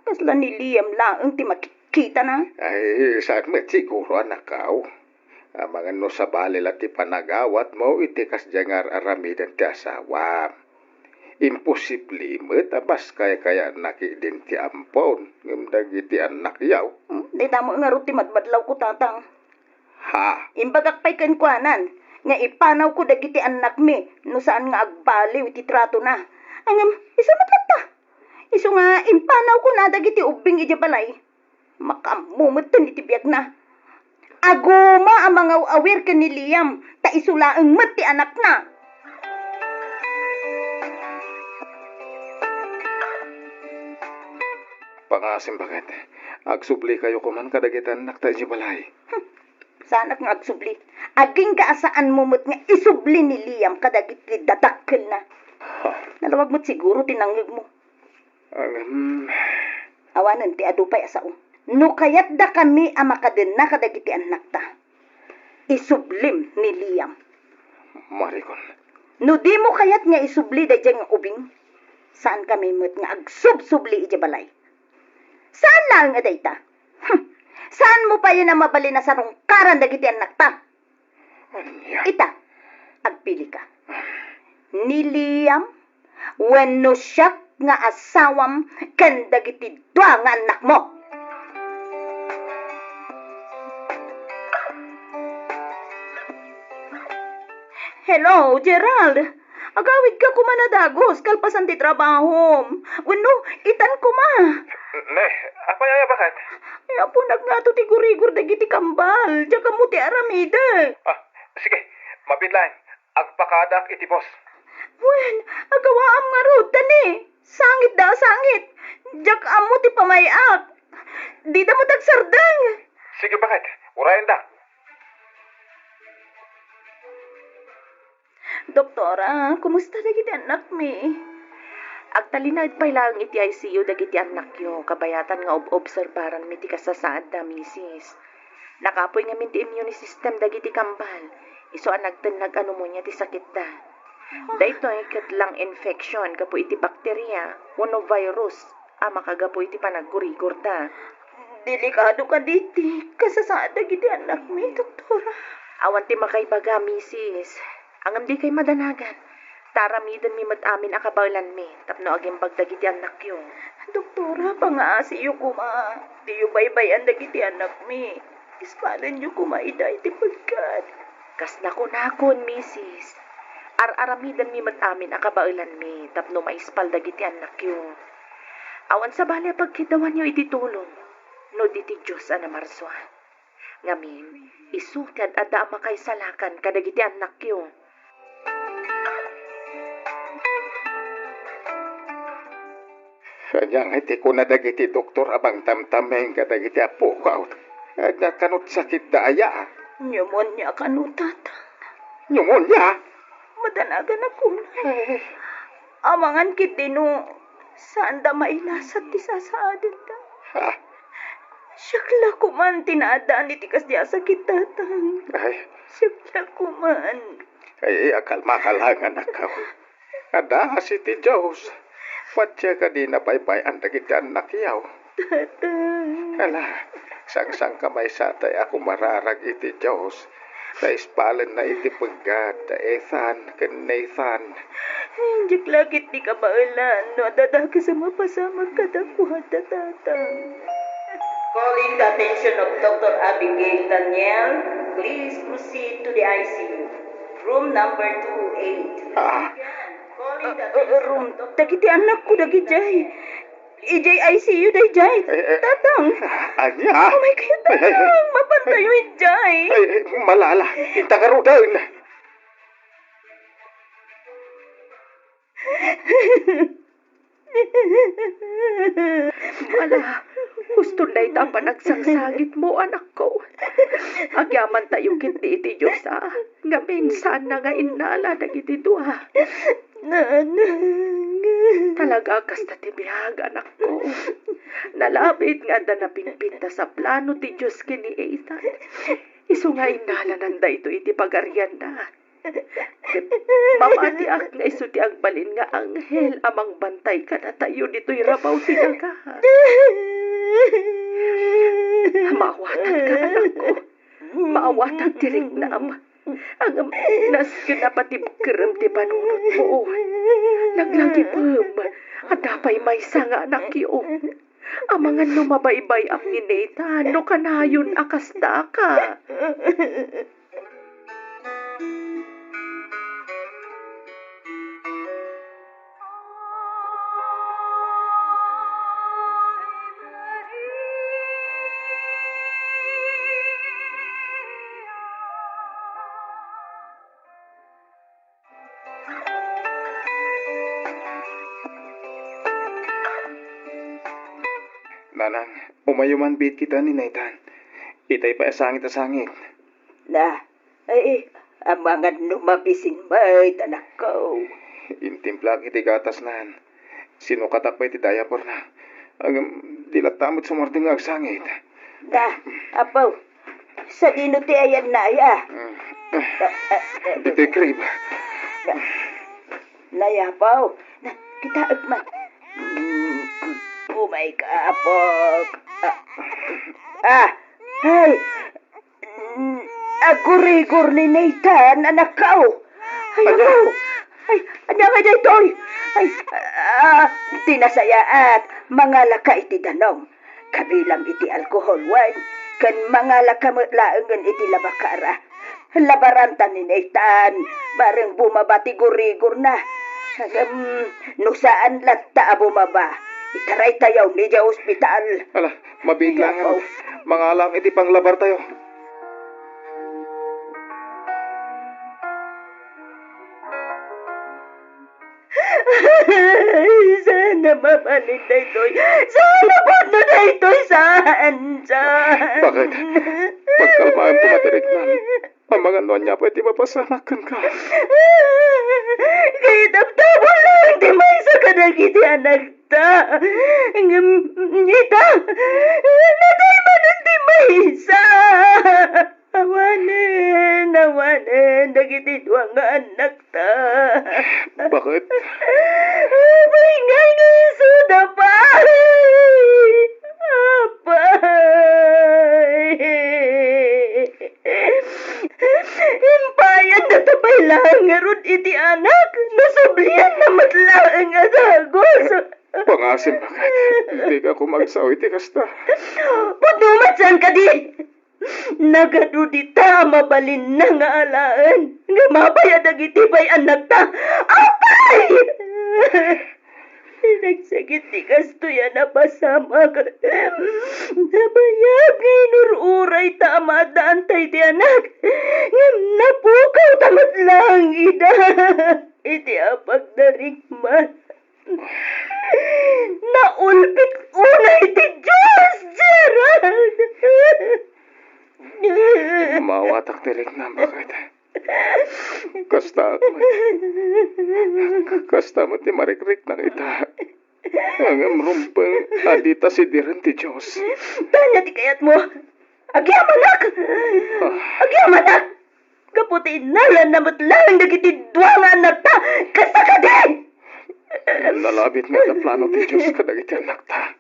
Kasla niliyam lang ti makikita na. Ay, saan met siguro anak kao? Mga no sa balil at ipanagawat mo, itikas jangar aramidan ti asawa. Imposible mo, tabas kaya nakidin ti ampon, ngumdag iti anak yaw. Di tamo nga ruti madmadlaw ko tatang. Ha? Imbagak pa'y kankwanan, nga ipanaw ko dagiti anak mi, no saan nga agbaliw iti trato na. Angam, isa matlata. Iso nga impanaw ko na dagiti ubing iti balay. Makamumutan iti biyak na. Aguma ang mga awir ka ni Liam, ta isulaang mati anak na. Pangasim bakit? Agsubli kayo kuman kadagitan nakta iti balay. Sanak nga agsubli. Aging kaasaan mumut nga isubli ni Liam kadagiti dadakkel na. Nalawag mo't siguro tinangig mo. Awanan ti adupay asao. No kayat da kami amakaden na kadagiti anak ta. Isublim ni Liam. Marikon. No di mo kayat nga isubli da dyan nga ubing. Saan kami mo't nga agsub-subli iti balay? Saan lang nga dayta? Saan mo pa yun na mabali na sarong karan dagiti anak ta? Ita, agpili ka. Ni Liam, wenno siya nga asawam ken dagiti dua nga anak mo. Hello, Gerald. Agawid ka kumanadagos, kalpasan ti trabaho. Wenno, itan kuma. Ne, apa ya bakit? Ay, apo nagnato ti gurigor dagiti kambal. Diyan mo ti aramide. Sige, mapidlain. Agpakadak iti boss. Wen, agawaam nga rod, tani. Sangit da, sangit. Diyak amo ti pamayak. Di da mo tagsardang. Sige bakit? Urayan da. Doktora, kumusta dagiti anak mi? Agtalinad pa lang iti ICU dagiti anak yo, kabayatan nga obserbaran mi ti kasasaad da misis. Nakapoy nga min ti immune system dagiti kambal. Iso ang nagtanag ano mo niya ti sakit da. Daytoy ket lang infection kapo iti bakterya, uno virus, makagapo iti panagurigor da. Delikado ka diti, kasasaad dagiti anak mi, doktora. Awan ti makaibaga misis. Angam di kay madanagan. Taramidan mi amin akabalan mi. Tapno aging bagdagiti anak yo. Doktora, pangaasi yu kuma. Di yu baybayan dagiti anak mi. Ispalan yu kuma ida iti pagkat. Kas nakon, misis. Aramidan mi amin akabalan mi. Tapno maispal dagiti anak yo. Awan sa bali pagkitawan yo iti tulong. No diti Diyos anamarswa. Ngamin, isukad at da makay salakan kadagiti anak yo. Kanyang iti ko na dagiti doktor abang tamtameng kadagiti apo ko. Kanot sakit daya. Pneumonia kanutata. Pneumonia? Madanagan ako na. Amangan kitino, saan da mailasat ti sasaadin ta. Siyakla ko man tinaadaan itikas diya sakit tatang. Siyakla ko man. Ay, akalma ka lang anak ko. Ada si ti Diyos. Watya ka di na baybay ang dagiti anak yaw. Tatang. Hala, sang kamay satay ako mararag iti Diyos. Na ispalan na iti paggat, Ethan, ken Nathan. Hindi lakit di ka baalan, no adada ka sa mapasamag kadakuhan tatang. Calling the attention of Dr. Abigail Daniel, please proceed to the ICU. Room number 28. Room, dagiti anak ko dagijay. Ijay ICU dagijay. Tatang. Anya? Oh my God, tatang. Mapantayo ijay. Malala. Itakarudan. Mala, gusto na ita panagsangsangit mo, anak ko. Agyaman tayo kiti iti Diyos, nga minsan na nga inala dagiti duha. Talaga kasta ti bihag, anak ko. Nalabit nga da napinpinta sa plano ti Diyos kini Ethan. Isu nga inala nanda ito iti pagarian na. Mamati ak nga isu ti agbalin nga anghel amang bantay ka na tayo dito'y rabaw tinaga. Maawatan ka, anak ko. Maawatan tirik na ama. Ang nas kinapatibkerem ti panunod mo. Naglagi pam. At dapay may sanga anak yo. Amangan no mabaybay ang ineta. No kanayon akasta ka. Nanang, umayuman bit kita ni Nathan. Itay pa asangit. Na, ay, amangan numabisin may tanak ko. Intimplag iti gatas nan. Sinukatak pa iti diaper na. Dilatamot sumording agsangit. Na, apaw, sa dino ti ayan na ya. Ito'y crib. Nayapaw, na, kita agman. Umay ka, apok. Hey, agurigur ni Nathan, anak ko. Ay, ako. Ay, anak ka ditoy. Ay, tinasayaat, mga laka iti danong. Kabilang iti alcohol wine, kan mga laka laengan iti labakara. Labarantan ni Nathan, bareng bumabati gurigur na. Nusaan latta bumaba. Itaray tayaw ni Diya Hospital. Ala, mabigla nga. Mga alam iti panglabar tayo. Sana mapalit na ito'y. Sana po na ito'y saan. Bakit? Pagkalmaan pumatirik na. Ang mga noon niya pwede mapasamakan ka. Kaya taptabo lang, di may sa kanagiti anak ta. Ngita, natay man di may isa. Awanen, dagiti tuwang nga anak ta. Bakit? May nga suda pa. Impayan na tapay lang ngarod iti anak. Nasublian na matlaang adagos. Pangasim bakit? Hindi ka kumagsaw iti kasta. Putumatsan ka di. Nagadudita mabalin na nga alaan. Nga mapayadag iti bay anak ta. Apay! Nagsagit ti kastuya na pasama ka. Nabayag ngay nururay ta amadaan tay ti anak. Ngam napukaw tamat lang ida. Iti apag darikman. Naulpit unay ti Diyos, Gerald. Mawatak tirik na bakit? Kasta mo ti marikrik ng ita. Ang rumpang adita si diren ti Diyos. Tanya ti kayat mo. Agyamanak! Agyamanak! Kaputi inalan na matlang nagiti duwangan na ta. Kasta ka din! Nalabit nga na plano ti Diyos kadagiti anak ta.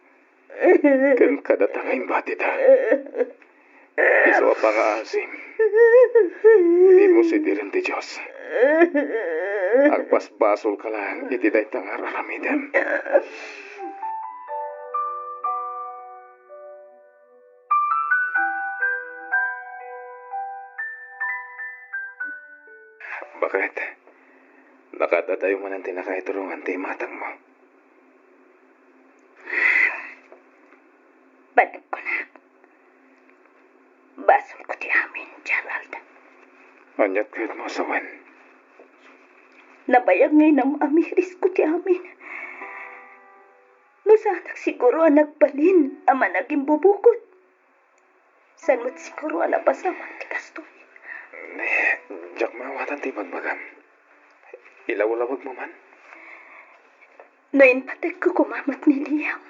Ken kadatangay bati ta. Isawa pa nga asim. Di mo si diren ti Diyos. Agpasbasol ka lang, iti day tangar aramidem. Bakit? Nakatatayo man ang tinakaiturungan ti matang mo. Balag ko na. Basol ko ti amin, Gerald. Anyat kahit mo asawan. Nabayag ngay na maamiris ko ti amin. No sanak siguro ang nagbalin, ama naging bubukod. San mo't siguro ang napasamak ti kastoy. Jack mawatan ti magbagam. Ilaw-lawag mo man. Noin patag ko kumamat ni Liam.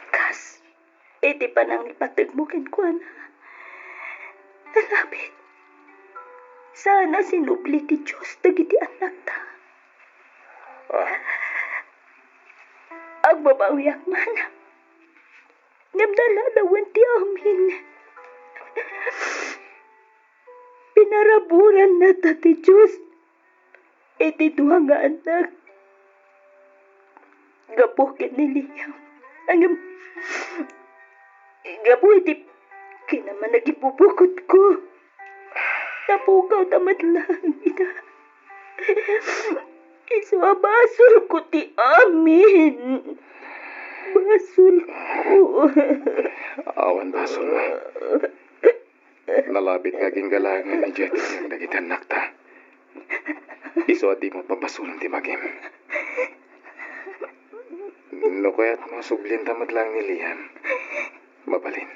Kas, iti pa nang ipatag mo kinkwana. Talapit. Sana sinubli ti Diyos dagiti anak ta. Ang babawiyak man. Ngamdaladawan ti amin. Pinaraburan na ta ti Diyos. Iti duha nga anak. Gapukin ni Liam. Gapu iti kinaman nagipupukot ko. Napukaw tamat lang ita. Isabasol ko ti amin. Basol ko. Awan basol mo. Nalabit nga ginggalangan ni Jet yung nagitan nakta. Iso at di mo pabasulan ti magim. No kaya't mo sublin tamat lang ni Liam. Mabalin.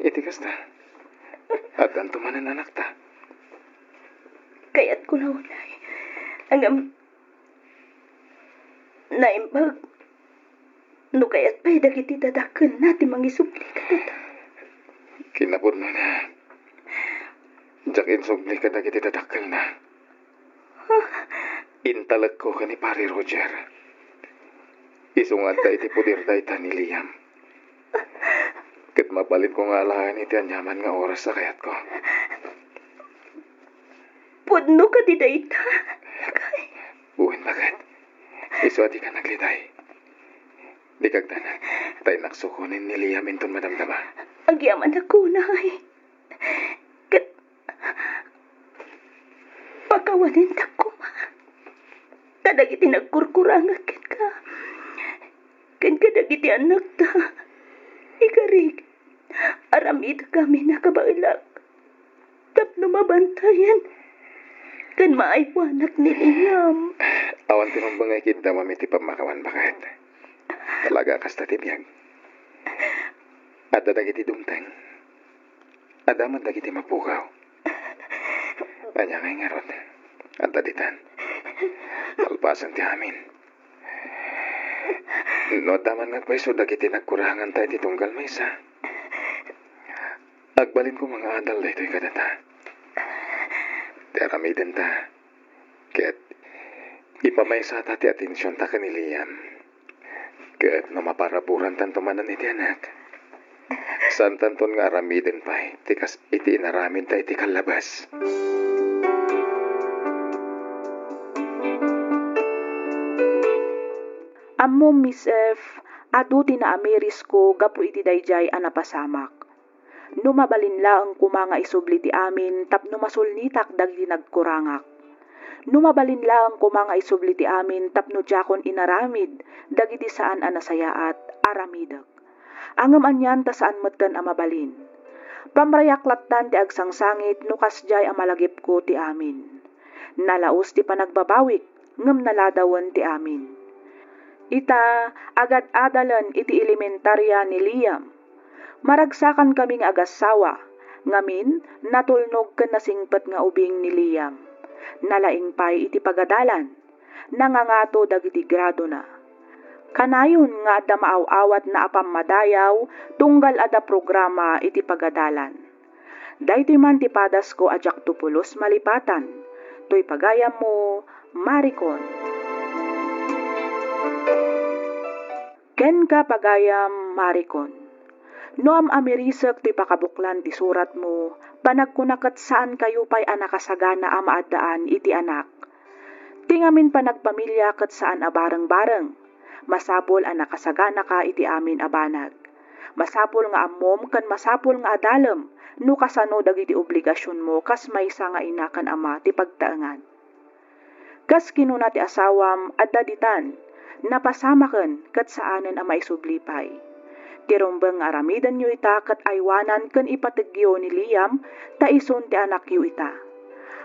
Itikas ta. At ang tumanan anak ta. Kaya't ko na ulay. Hanggang naimbag. No kaya't pa'y dagiti dadakan natin mangisubli ka tata. Kinapod mo na. Jakin sugli ka dagiti dadakal na. Intalag ko ka ni Pari Roger. Isungan ta iti pudir da ita ni Liam. Kat mapalit ko nga alahan iti anyaman nga oras sa kayat ko. Pudno ka di dayta. Buhin bagat. Iso ati ka nagliday. Di kagdanan. Tay naksukunin ni Liam inton madamdama. Ang yaman ako na ay. Kat pakawanin ta ko ma. Kadagiti nagkurkurangak ka. Kan kadagiti anak ta. Ikarig. Aramid kami nakabailag. Tapno mabantayan. Kan maaywanak ni Liam. Awan tinumbang ay kita mamiti pamakawan bagat. Talaga kasta tibiyag. At dagiti dumteng. Adaman dagiti mapukaw. Kanya ngay ngarot. At daditan. Alpasan ti amin. No taman nagpaiso dagiti nagkurangan tayo ti tunggal maysa. Agbalin ko mga adal da ito'y kadata. Teramidan ta. Kaya't ipamaysa ta ti atensyon ta ka ni Liam. Kaya't namaparaburan tanto manan iti anak. San tanton nga aramiden pa tikas iti inaramid ta iti kalabas. Ammo Miss F, adu tinaamiris ko gapu iti dayjay a napasamak. Numabalin laeng kumanga isubli ti amin tapno masulnitak dagiti nagkurangak. Numabalin laeng kumanga isubli ti amin tapno jakon inaramid dagiti saan a nasayaat aramidak. Angem anyan ta saan metten a mabalin. Pamrayaklatan ti agsangsangit no kasjay a malagip ko ti amin. Nalaos ti panagbabawik ngem naladawen ti amin. Ita agad adalan iti elementarya ni Liam. Maragsakan kaming agasawa, ngamin natulnog ken nasingpet nga ubing ni Liam. Nalaing pay iti pagadalan, nangangato dagiti grado na. Kanayon nga adda maaw-awat na apamadayaw, tunggal ada programa iti pagadalan. Daytoy man ti padas ko ajak tupulos malipatan, toy pagayam mo, Maricon. Ken ka pagayam, Maricon. Noam amirisek ti pakabuklan ti surat mo, panagkunakat saan kayo pa'y anakasagana amaadaan iti anak. Tingamin panagpamilya kat saan abareng-bareng, masapol anakasagana ka iti amin abanag. Masapol nga ammom kan masapol nga adalem, no kasano dagiti obligasyon mo kas maysa nga inakan ama ti pagtaengan. Kas kinuna ti asawam adda ditan, napasamaken kat saanen a maisublipay. Tirumbeng aramidan yu ita kat aywanan ken ipategyo ni Liam ta ison ti anak yu ita.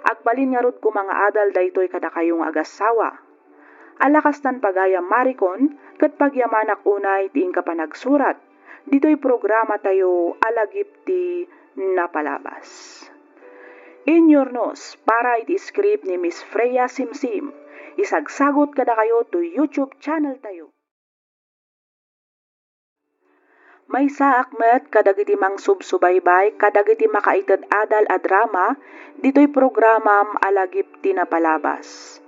Agbalin nga rod ko mga adal daytoy kada kayong agasawa. Alakas tan pagayam marikon, kat pagyamanak unay tiing ka pa nagsurat. Dito'y programa tayo alagipti na palabas. In your nose, para iti script ni Miss Freya Simsim. Isagsagot kada kayo to YouTube channel tayo. May saakmet kadagiti mang subsubaybay, kadagiti makaitad adal a drama, dito'y programam alagip ti napalabas.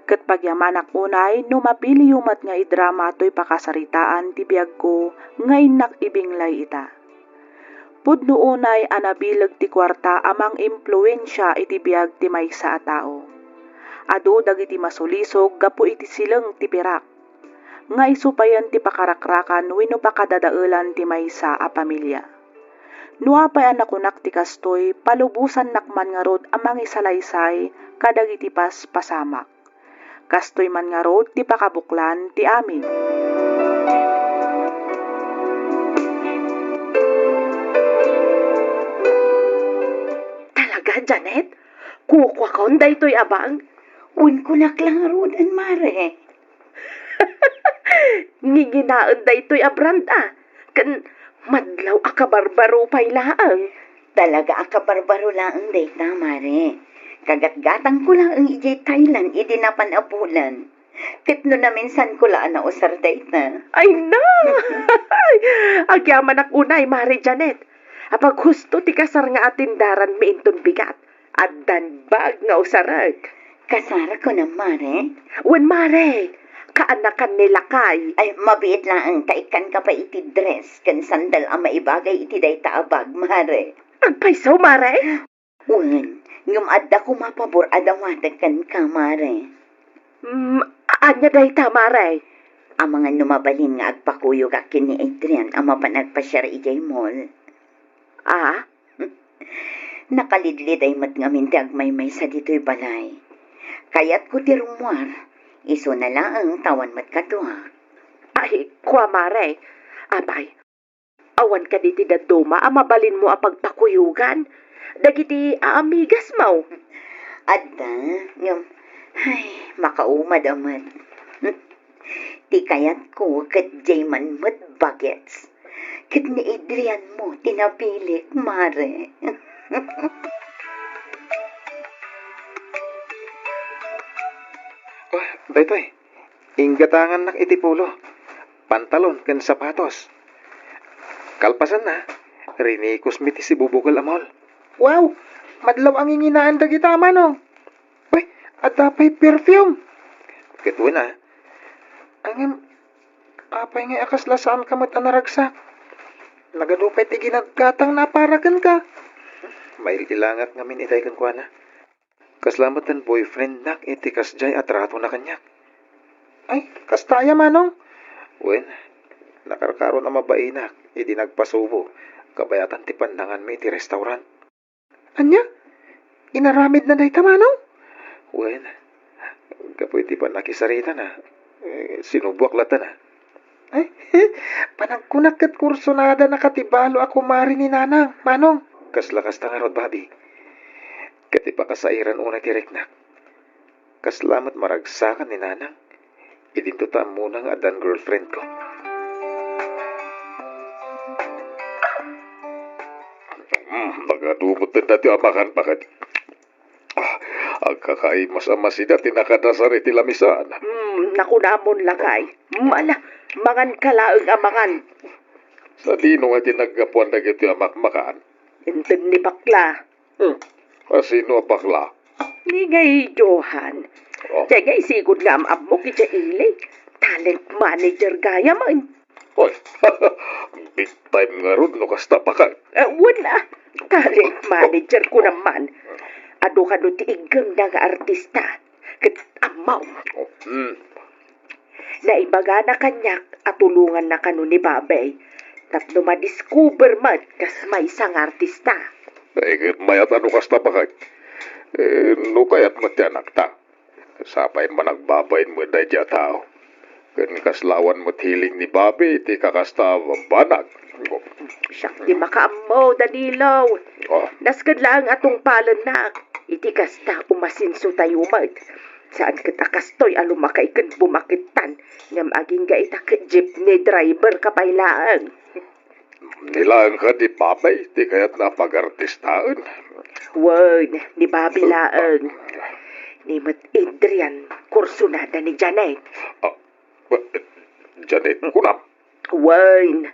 Ket pagyamanak unay, no mapili yumat nga idrama to'y pakasaritaan ti biag ko, ngayon ibinglay ita. Pudno unay anabilag ti kwarta amang impluensya iti biag ti maysa a tao. Ado dagiti masulisog gapu iti silang ti pirak. Nga isupayan ti pakarakrakan wenno pakadadaelan ti maysa a pamilya. Nuapay anakunak ti kastoy palubusan nakman nga rod amang isalaysay kadagiti pasamak. Kastoy man nga rod ti pakabuklan ti amin. Talaga, Janet? Kukwa kon daytoy abang? Un kunak lang rodan, mare. Nginginaan daytoy abrand Kan madlaw akabarbaro pay laang. Talaga akabarbaro lang ang data, mare. Kagatgatang ko lang ang ijay Thailand, idinapanapulan. Kitno na minsan ko lang na usar data. Ay na! Agyaman ak unay, Mari Janet. Apag husto ti kasar nga atindaran mi inton bigat. At danbag nga usarag. Kasara ko na, mare. Wen Mare, kaanakan nila kay. Ay, mabiit lang ang taikan ka pa iti dress, kan sandal ang maibagay iti dayta abag, mare. Agpaysaw, Mare? Un, ngum adda ko mapabor adawatag kan ka, mare. Anya dayta, Mare? Ang mga numabalin nga agpakuyog akin ni Adrian ang mapanagpasyar ijay mall. Nakalidlid ay matngamin ti agmay-may sa dito'y balay. Kaya't ko ti rumwar, iso na lang ang tawan mat kadwa. Ay, kwa, Mare. Abay, awan ka diti daduma, mabalin mo apagpakuyugan. Dagiti aamigas mo. Adda, yung, ay, makaumad amat. Ti kayat ko kat jayman mat bagets. Kat ni Adrian mo, tinapilik, mare. Oh, daytoy. Inggatangan nak iti pulo. Pantalon ken sapatos. Kalpasan na. Rinikos mi ti si bubukal amol. Wow! Madlaw ang inginaan dagita manong. Uy, at apay perfume. Ketwa na. Angem, apay nga akas lasaan kamat anaragsak. Nagadupay ti ginaggatang naparagan ka. May ilangat ngamin itay kan kwa na. Kaslamat ang boyfriend nak iti kasjay at rato na kanyak. Ay, kastaya manong. Wen, nakarkaro na mabainak, iti nagpasubo. Kabayatan ti pandangan mi iti restaurant. Anya? Inaramid na day manong? Wen, kapoy ti pa nakisarita na. Sinubuak lata na. Ay, panagkunak kat kursonada nakatibalo ako mari ni nanang, manong. Kaslakas ta nga rod, babi. Kati pa kasairan una ti reknak. Kaslamat maragsakan ni nanang. Idinto ta muna nga adan girlfriend ko. Nagadubot din dati amakan pakat. Ang kakaimas amasida tinakadasar iti lamisan. Nakunamon lakay. Mala, mangan kalaeng amangan. Sa dino nga tinagapuan na iti amakmakan. Intun ni bakla. Asino bakla? Ni ngay Johan. Oh. Dagay sigod nga amab mo kitsa ili. Talent manager gaya man. Oy, big time nga ron no kasta pa ka. Wala. Talent manager ko naman. Ado ka no tiigang na nga artista. Kat amaw. Naibaga na kanyak at tulungan na kano ni Babay. Tapno madiscover man kas may isang artista. Ikit mayat ano kasta pa ka. No kayat matyanak ta. Sapay managbabayin mo dahi dya tao. Kan kaslawan mo hiling ni Babi, iti kakasta banag. Siyak di makaamaw, Danilo. Oh. Nasgad lang atong palan na. iti kasta umasinso tayo mag. Saan kita kastoy alumakay kan bumakitan. Ngam aging ga ita ka jeepney driver kapailaan. Nilaan ka di babay, di kaya't napagartistaan. Wan, ni babilaan. Ni Mat Adrian, kursunada ni Janet. Janet kunam. Wan,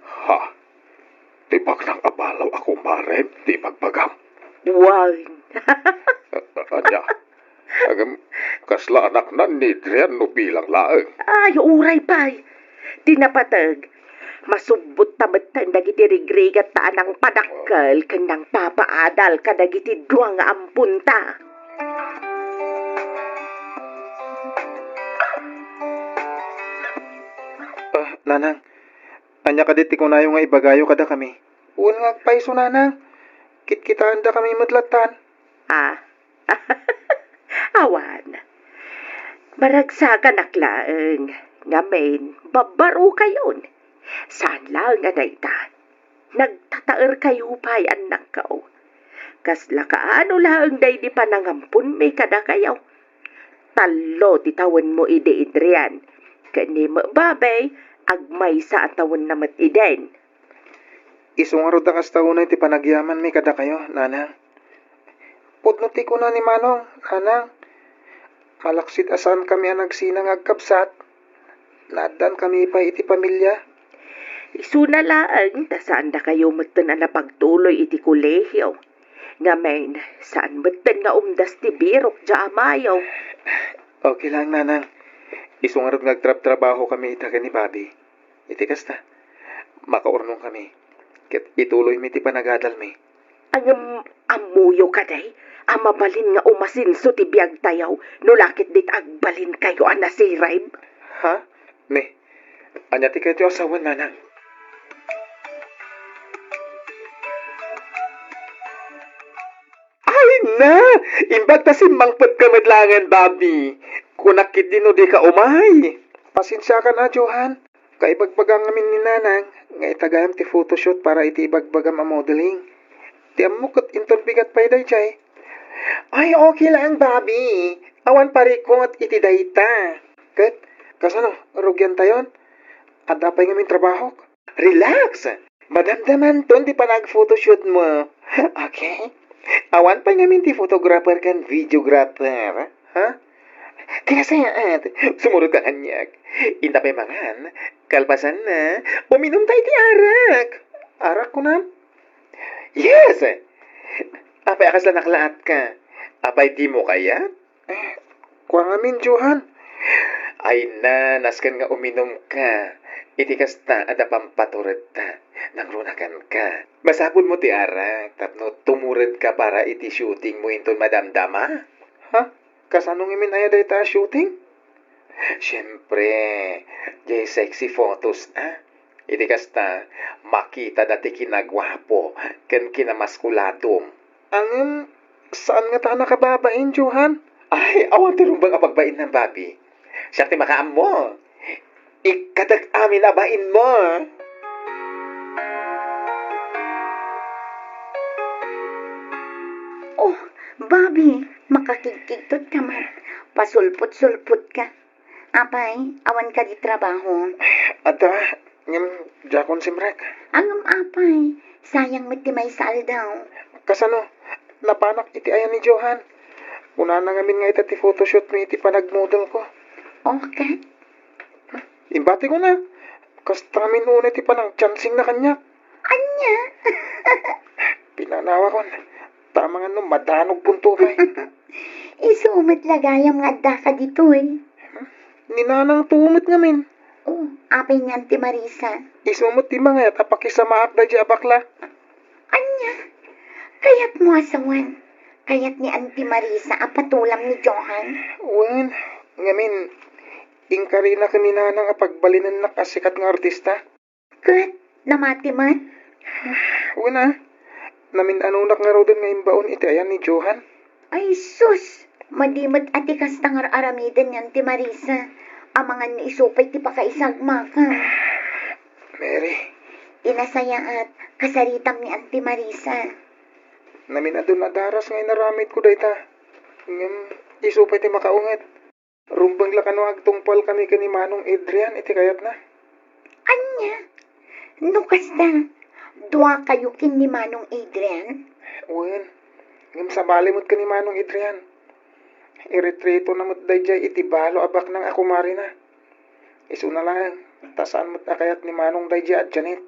Ha? Tibag ng abalaw ako maren, di pagbagam. wan. Anya, agam kasla anak na ni Drian no bilang laeng. Ay, uray pay. Tinapatag. Masubot tamatang dagiti rigrigat taan ang padakkel kanang papaadal kadagiti duwang nga ampunta. Nanang, anya kadit ikunayo nga ibagayo kada kami. Uwan nga paiso nanang, kitkitaan da kami madlatan. Ah, awan. Maragsakan naklaeng. Ngamen, babaro kayon. Saan lang nga dayta? Nagtataer kayo pa'y anak kao. Kasla kaano lang day di panangampun may kada kayaw. Talo titawan mo ide Adrian. Kani babay, agmay sa atawan na matiden. Isungarod ang astahunay ti panagyaman may kada kayo, nanang. Pudnuti ko na ni Manong, nanang. Malaksit asan kami ang nagsinang agkapsat. Nadan kami pa iti pamilya. Isuna laang, saan da kayo matan na pagtuloy iti kolehyo. Ngamen, saan matan nga umdas ti birok dya amayaw. Okay lang, nanang. Isungarod nga agtrap-trabaho kami itaga ni Bobby. Iti kasta, makaurnong kami. Ket ituloy mi ti panagadal mi. Ang amuyo ka day, amabalin nga umasinso ti biyag tayaw, no lakit dit agbalin kayo anasirayb. Ha? Ne, anya ti kayo ti asawan, nanang. Ay na! Imbag ta simbangpet ka madlangan, Bobby. Kunakit din o di ka umay. Pasensya ka na, Johan. Kaibagbagang namin ni nanang, nga itagayam ti photoshoot para iti ibagbagam ang modeling. Ti amukot inton bigat pa'y day, chay. Ay, okay lang, Bobby. Awan parikot iti dayta. Kat, kasano, rugyan tayon? At dapay ngamin trabaho. Relax! Madamdaman ton di pa nag-photoshoot mo. Okay? Awan pa ngamin ti photographer kan videographer. Ha? Kinasayaat, sumunod ka kanyak. Inta pa mangan, kalpasan na, uminom tayo ti arak. Arak ko na? Yes! Apay akas lang nakalaat ka. Apay di mo kaya? Kuha ngamin, Johan. Ay na, naskan nga uminom ka. Iti kasta, ada pampatured ta. Nang runakan ka. Masapul mo ti arak, tapno tumured ka para iti shooting mo inton madamdama. Ha? Kasanong imin aya day ta shooting? Siyempre, jay sexy photos na. Iti kasta, makita dati kinagwapo, ken kinamaskulatom. Ang, saan nga ta nakababain, Johan? Ay, awan ti rumbang apagbain ng Bobby. Siya ti makaam mo. Ikadag amin abain mo. Oh, Bobby, makakigkigtot ka man. Pasulput-sulput ka. Apay, awan ka di trabaho. Ada, ngam, jakon simrek. Angam apay, sayang ti may saldaw. Kasano, napanak iti ayan ni Johan. Una na ngamin nga ita ti photoshoot mi iti panagmodel ko. Okay? Imbati ko na. Kasta ngamin una iti panang chancing na kanya. Anya? Pinanawa ko na. Tama nga no, madanog punto kay. Isumit lagayam nga adda ka dito eh. Ninanang tumit ngamin. Oh, apay niyan ti Marisa. Isumot ti mga tapakisamaak da di abakla. Anya? Kayat mo asawan. Kayat ni Auntie Marisa apatulam ni Johan. Wen, ngamin, ingkarina ka ni nanang apagbalinan na kasikat nga artista. Kat, namati man? Una, namin anunak nga rodon nga imbaon iti ayan ni Johan. Ay sus! Madimat ati kastangar aramidan yan ti Marisa. Amangan ni isupay ti pakaisagma ka. Mary, Inasaya at kasaritam ni Auntie Marisa. Naminado na daras ngay naramid ko dayta. Isupay ti makaunget. Rumbang lakano agtungpal kami kani Manong Adrian iti kayat na. Anya? No kasta, duwa kayo kin ni Manong Adrian? Wen, ngam sabali mo't kani Manong Adrian. Iretrito na mo't dayjay iti balo abak nang ako marina. Isu na lang, tasaan mo't akayat ni Manong dayjay at Janet.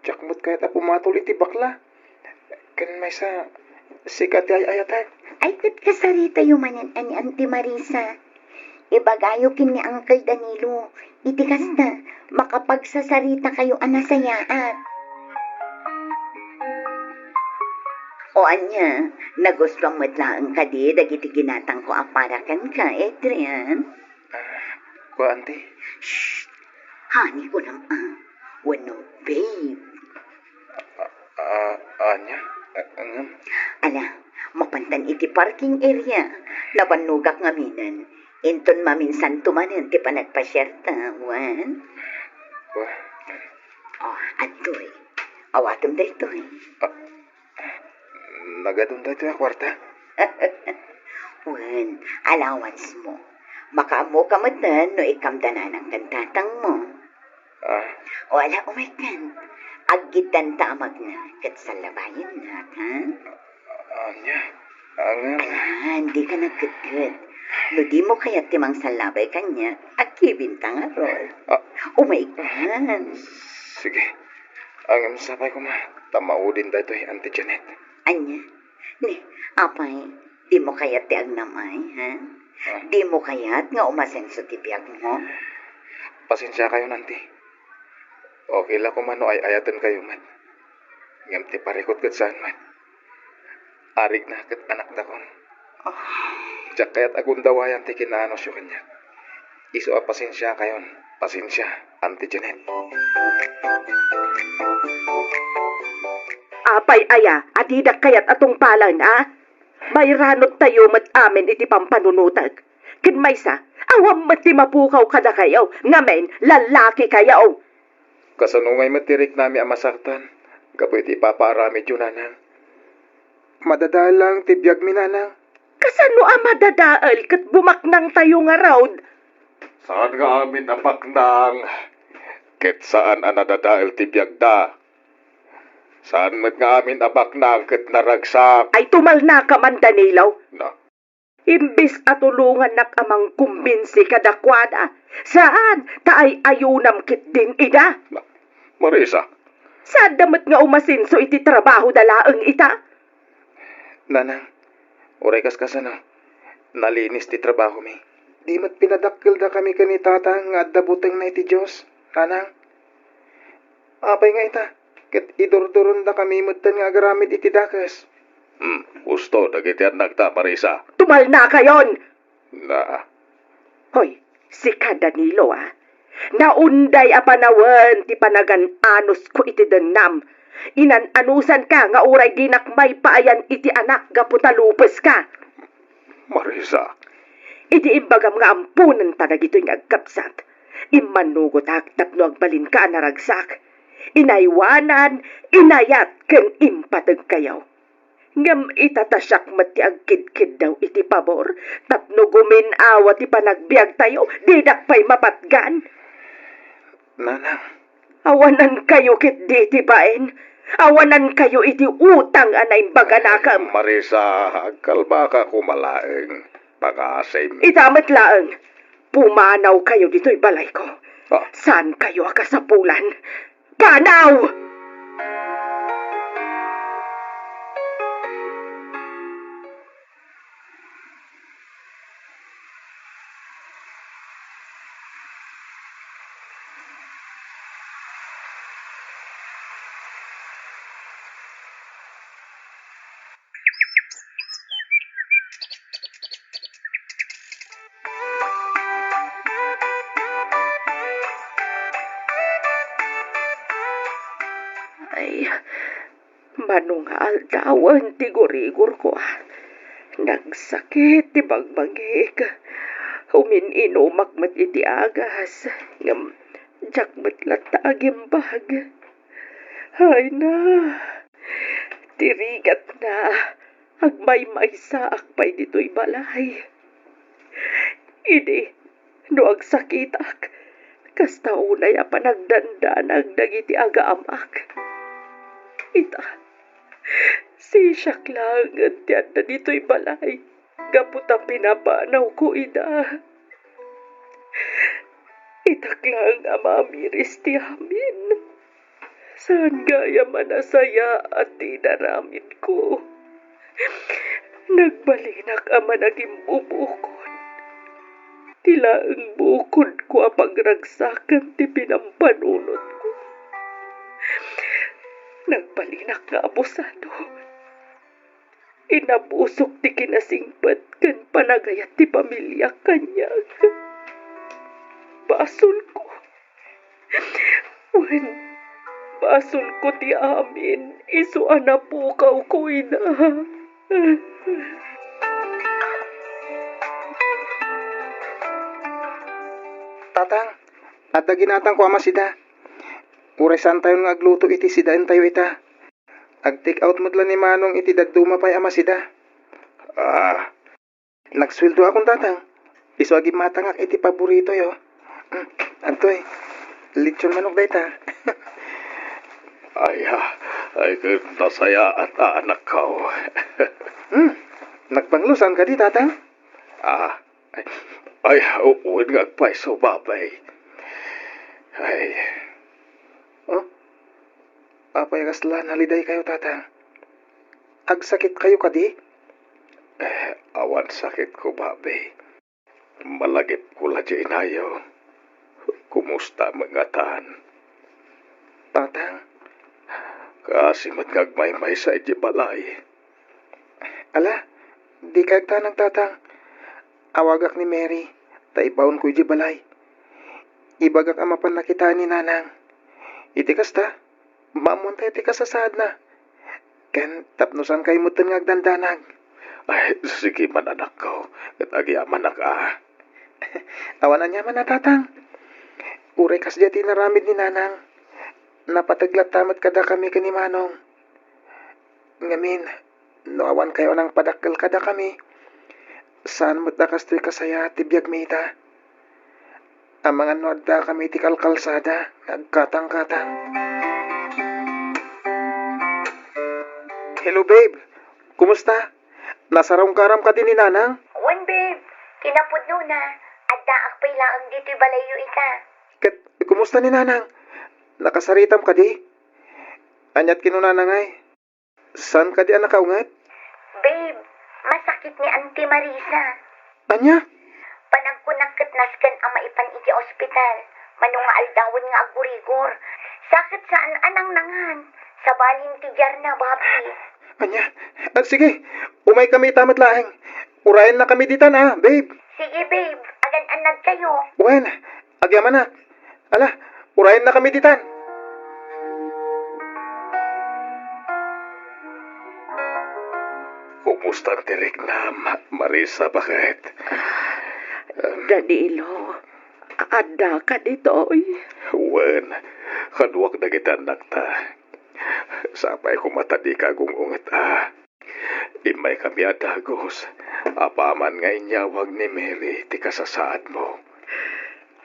Tsak mo't kayat ako matol iti bakla. Kan may sa sikat ay ayatag. Ay kat kasarita yumanan ani Auntie Marisa. Ibagayo kin ni Uncle Danilo. Iti kasta, makapagsasarita kayo anasayaan. O anya, nagustuhan mo't lang ka di, dagiti ginatang ko aparakan ka, Adrian. Ba, auntie? Shh! Hani ko naman. Wano, babe. Anya? Ngam? Ala, mapantan iti parking area. Nabanugak nga minan. Inton maminsan tumanan ti panagpasyerta, wan. Ba? Oh, atoy. Awatom da itoy. Nagadun da ito yung kwarta? Wan, allowance mo. Makaamo ka matan no ikamdanan ang kantatang mo. Wala umikan. Agitan tamag na kat sa labayan na, ha? Anya? Angam? Hindi ka nagkagad. No di mo kaya timang salabay kanya, akibintang arol. Umaikan. Sige. Angam sabay ko ma. Tamaudin da ito yung Auntie Janet. Anya? Ni, apay, di mo kaya ti agnamay, ha? Di mo kaya't nga umasenso ti biyak mo? Pasensya kayo, nanti. Okay lang kung mano ay ayatan kayo man. Ngam ti parikot kat saan man. Arig na kat anak da kon. Diyak kaya't agun dawayan ti kinaanos yung kanya. Iso a pasensya kayon. Pasensya, Auntie Janet. Apay aya, atidak kayat atong palan, ha? May ranot tayo mat amin iti pampanunutag. Kin maysa, awam mat ti mapukaw kada kayaw, ngamen, lalaki kayaw. Kasanungay matirik nami ang masaktan. Kapoy ti paparamid yun, nanang. Madadalang tibiyag mi, nanang. Kasano ang madadaal kat bumaknang tayo nga raod? Saan nga amin napaknang? Ket saan ang nadadail tibiyag da? Saan mat nga amin abaknang ket naragsak? Ay tumal na ka man, Danilaw. Na, Imbis atulungan nak amang kumbinsi kadakwada. Saan? Taay ayunam kit din ida. Marisa, Saan damat nga umasinso iti trabaho dalaang ita? Nanang, oray kas kasano. Nalinis ti trabaho mi. Di mat pinadakkel da kami kani tatang nga adda buteng na iti Diyos. Nanang, apay nga ita. Ket idurduron da kami mutan nga agaramid iti dakas. gusto dagiti anak ta, Marisa. Tumal na kayon! Na, Hoy, si ka Danilo, naunday a panawan ti panagan-anos ko iti denam. Inan-anusan ka nga uray dinak may paayan iti anak gaputalupes ka. Marisa, Iti imbagam nga ampunan ta dagitoy nga agkapsat. Imanugot tapno agbalin ka naragsak. Inaywanan, inayat ken impateg kayaw. Ngam itatasyak mat ti agkidkid daw iti pabor. Tapno guminawa ti panagbiag tayo, didak pa'y mapatgan. Nanang, Awanan kayo kit di ti baen. Awanan kayo iti utang anay baganakam. Marisa, kalma ka kumalaeng. Pangasay mi. Itamat laeng. Pumanaw kayo dito'y balay ko. Saan kayo akasapulan? Panaw! Ay, manungal dawan ti gurigor ko. Nagsakit ti bagbagik. Umininumak mat iti agas. Ngam, jak mat latagimbag. Ay na, Tirigat na, agmay-may sa akpay dito'y balay. Idi, no agsakitak, kasta unay a panagdandanag dagiti agaamak. Ita, si siyak lang at tiyan na dito'y balay. Gapot ang pinapanaw ko, ida. Itak lang ang mamiris ti amin. Saan gaya manasaya at tinaramin ko. Nagbalinak ang managing bubukod. Tila ang bukod ko ang pagragsakan ti pinampanunot ko. Nagbalinak nga abusado. Inabusok ti kinasingpat kan panagayat ti pamilya kanyag. Basol ko. When basol ko ti amin, iso anapukaw ko ina. Tatang, at ginatang ko ama sida. Uresan tayo nga agluto iti sidaan tayo ita. Ag-take out modla ni Manong iti daduma pa'y ama sida. Nagsweldo akong tatang. Iso agim matangak iti paborito yo. Antoy, lechon manok day ta. Ay ganda saya at anak ko. Nagpanglusan ka di tatang? Ay, uwan nga agpaiso babay. Ay, Apay kasla naliday kayo tatang. Agsakit kayo kadi? awan sakit ko babay. Malagip ko la di inayo. Kumusta mga tan? Tatang, Kasi matgagmay-may sa iti balay. ala, di kayag tanang tatang. Awagak ni Mary, taibawon ko iti balay. Ibagak ang mapan nakita ni nanang. Iti kasta, mamon tayo iti kasasad na. Ken tapnusan kayo mutin nga agdandanag. Ay, sige man anak ko. Katagyaman na ka. Awanan niya man na tatang. Uray kas jati naramid ni nanang. Napataglat tamat kada kami kani Manong. Ngamin, no awan kayo nang padakkel kada kami. Saan mo't da kastoy kasaya tibiyag mita. Ang mga nuad da kami ti kalkalsada, nagkatang-katang. Hello babe, kumusta? Nasarong-karam ka din ni nanang? Wan, babe. Kinapudno na. Adda akpay laang dito'y balayo ita. Ket, kumusta ni nanang? Nakasaritam ka di? Anyat kinunanangay. San ka di anak kaungat? Babe, masakit ni Auntie Marisa. Anya? Panagkunagkat naskan ang maipan iti ospital. Manunga aldawon nga agurigor. Sakit saan anang nangan. Sa balin tigyar na, babi. Anya? Sige, umay kami tamat laeng. Urayan na kami ditan babe. Sige, babe. Agan-anad kayo. Wen, agyaman na. Ala, urayan na kami ditan. Kumusta ang tirik na, Marisa, bakit? Danilo, ada ka dito'y. Wen, kaduwag na kita nakta. Sapay ko matadi ka unget Imay kami adagos. Apaman nga inyawag ni Mary ti kasasaad mo.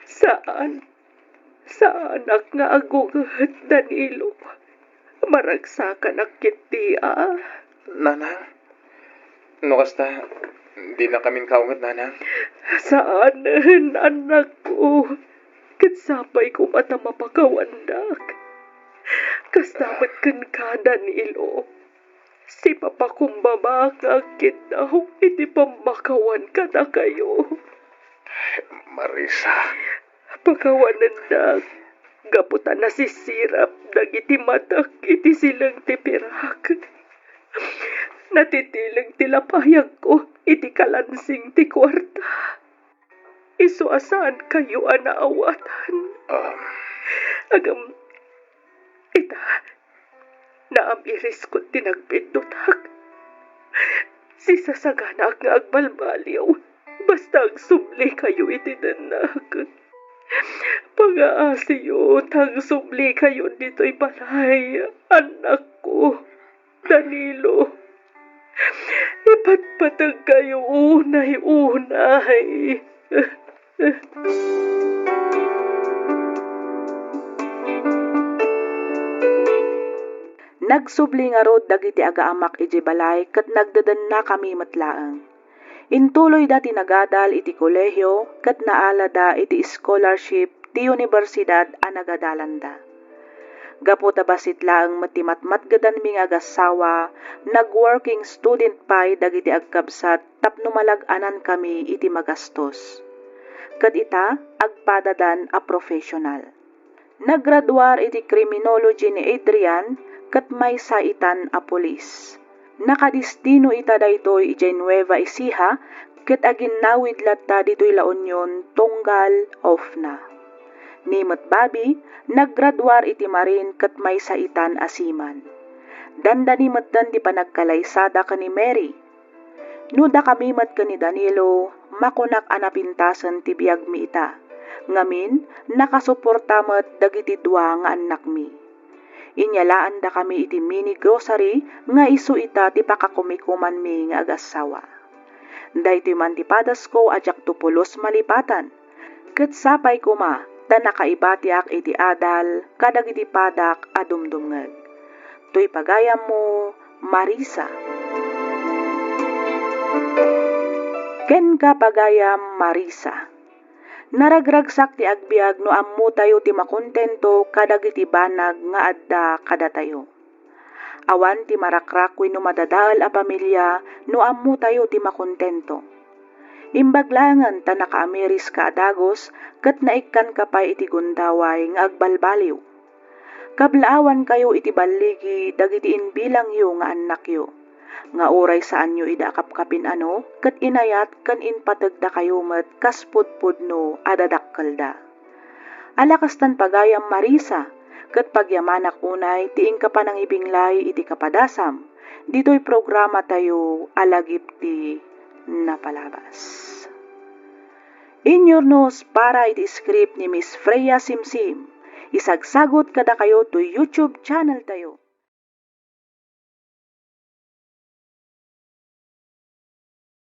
Saan? Saan ak nga agugat, Danilo? Maragsakan ak kiti, Nanang, no kasta, di na kaming kaungat, nanang. Saan, anak ko? Katsapay ko mata mapakawandak. Kastamat kan ka, Danilo. Si papa kong babakakit daw, iti pambakawan ka na kayo. Marisa, Pakawanan na, gaputan na sisirap, dagiti matak, iti silang tipirak. Natitilang tilapayag ko, iti kalansing ti kwarta. Isuasaan kayo anaawatan. Agam, ita, naamiris ko tinagpindutak. Sisasagana nga agbalbaliw, basta agsubli kayo iti danak. Pag-aasiyo, tagsubli kayo dito'y balay, anak ko. Danilo, ipatpatag kayo unay-unay. Nagsubli nga rod dagiti agaamak iti balay ket nagdadan na kami matlaang. Intuloy da tinagadal iti kolehiyo ket naala da iti scholarship ti universidad a nagadalanda. Gapu ta basit laeng matimatmat gadan mi nga agasawa, nag-working student pay dagiti agkabsat tapno malag-anan kami iti magastos. Ket ita agpadadan a professional. Naggraduar iti criminology ni Adrian ket maysa itan a pulis. Nakadistino ita daytoy iti Nueva Ecija ket aginnawid latta ditoy La Union tunggal off na. Ni Babi, naggraduar iti Marin ket maysa itan a seaman. Dandani metden ti panagkalaysada ken ni Mary. Nuda kami met ken ni Danilo, makunak anapintasen ti biag mi ita. Ngamin, nakasuporta met dagiti dua nga anak mi. Inyalaan da kami iti mini grocery nga isu ita ti pakakumikuman mi nga agasawa. Daytoy man ti padas ko ajak tupulos malipatan. Ket sapay kuma, ta nakaibatiak iti adal kadag iti padak a dumdumngeg. Toy pagayam mo, Marisa. Ken ka pagayam, Marisa. Naragragsak ti agbiag no ammo tayo ti makontento kadag iti banag nga adda kada tayo. Awan ti marakrak wenno madadaal a pamilya no ammo tayo ti makontento. Imbaglangan ta nakaamiris ka adagos ket naikkan ka pa iti gundaway nga agbalbaliw. Kablaawan kayo iti balligi dagiti inbilang yo nga anak yo. Nga oray saan nyo idakapkapin ket inayat ken inpatagda kayo met kas pudpudno adadakkelda. Alakastan pagayam, Marisa, ket pagyamanak unay tiing ka pa nang ibinglay iti kapadasam. Dito'y programa tayo alagip ti napalabas. Inyornos para iti script ni Miss Freya Simsim. Isagsagot kada kayo to YouTube channel tayo.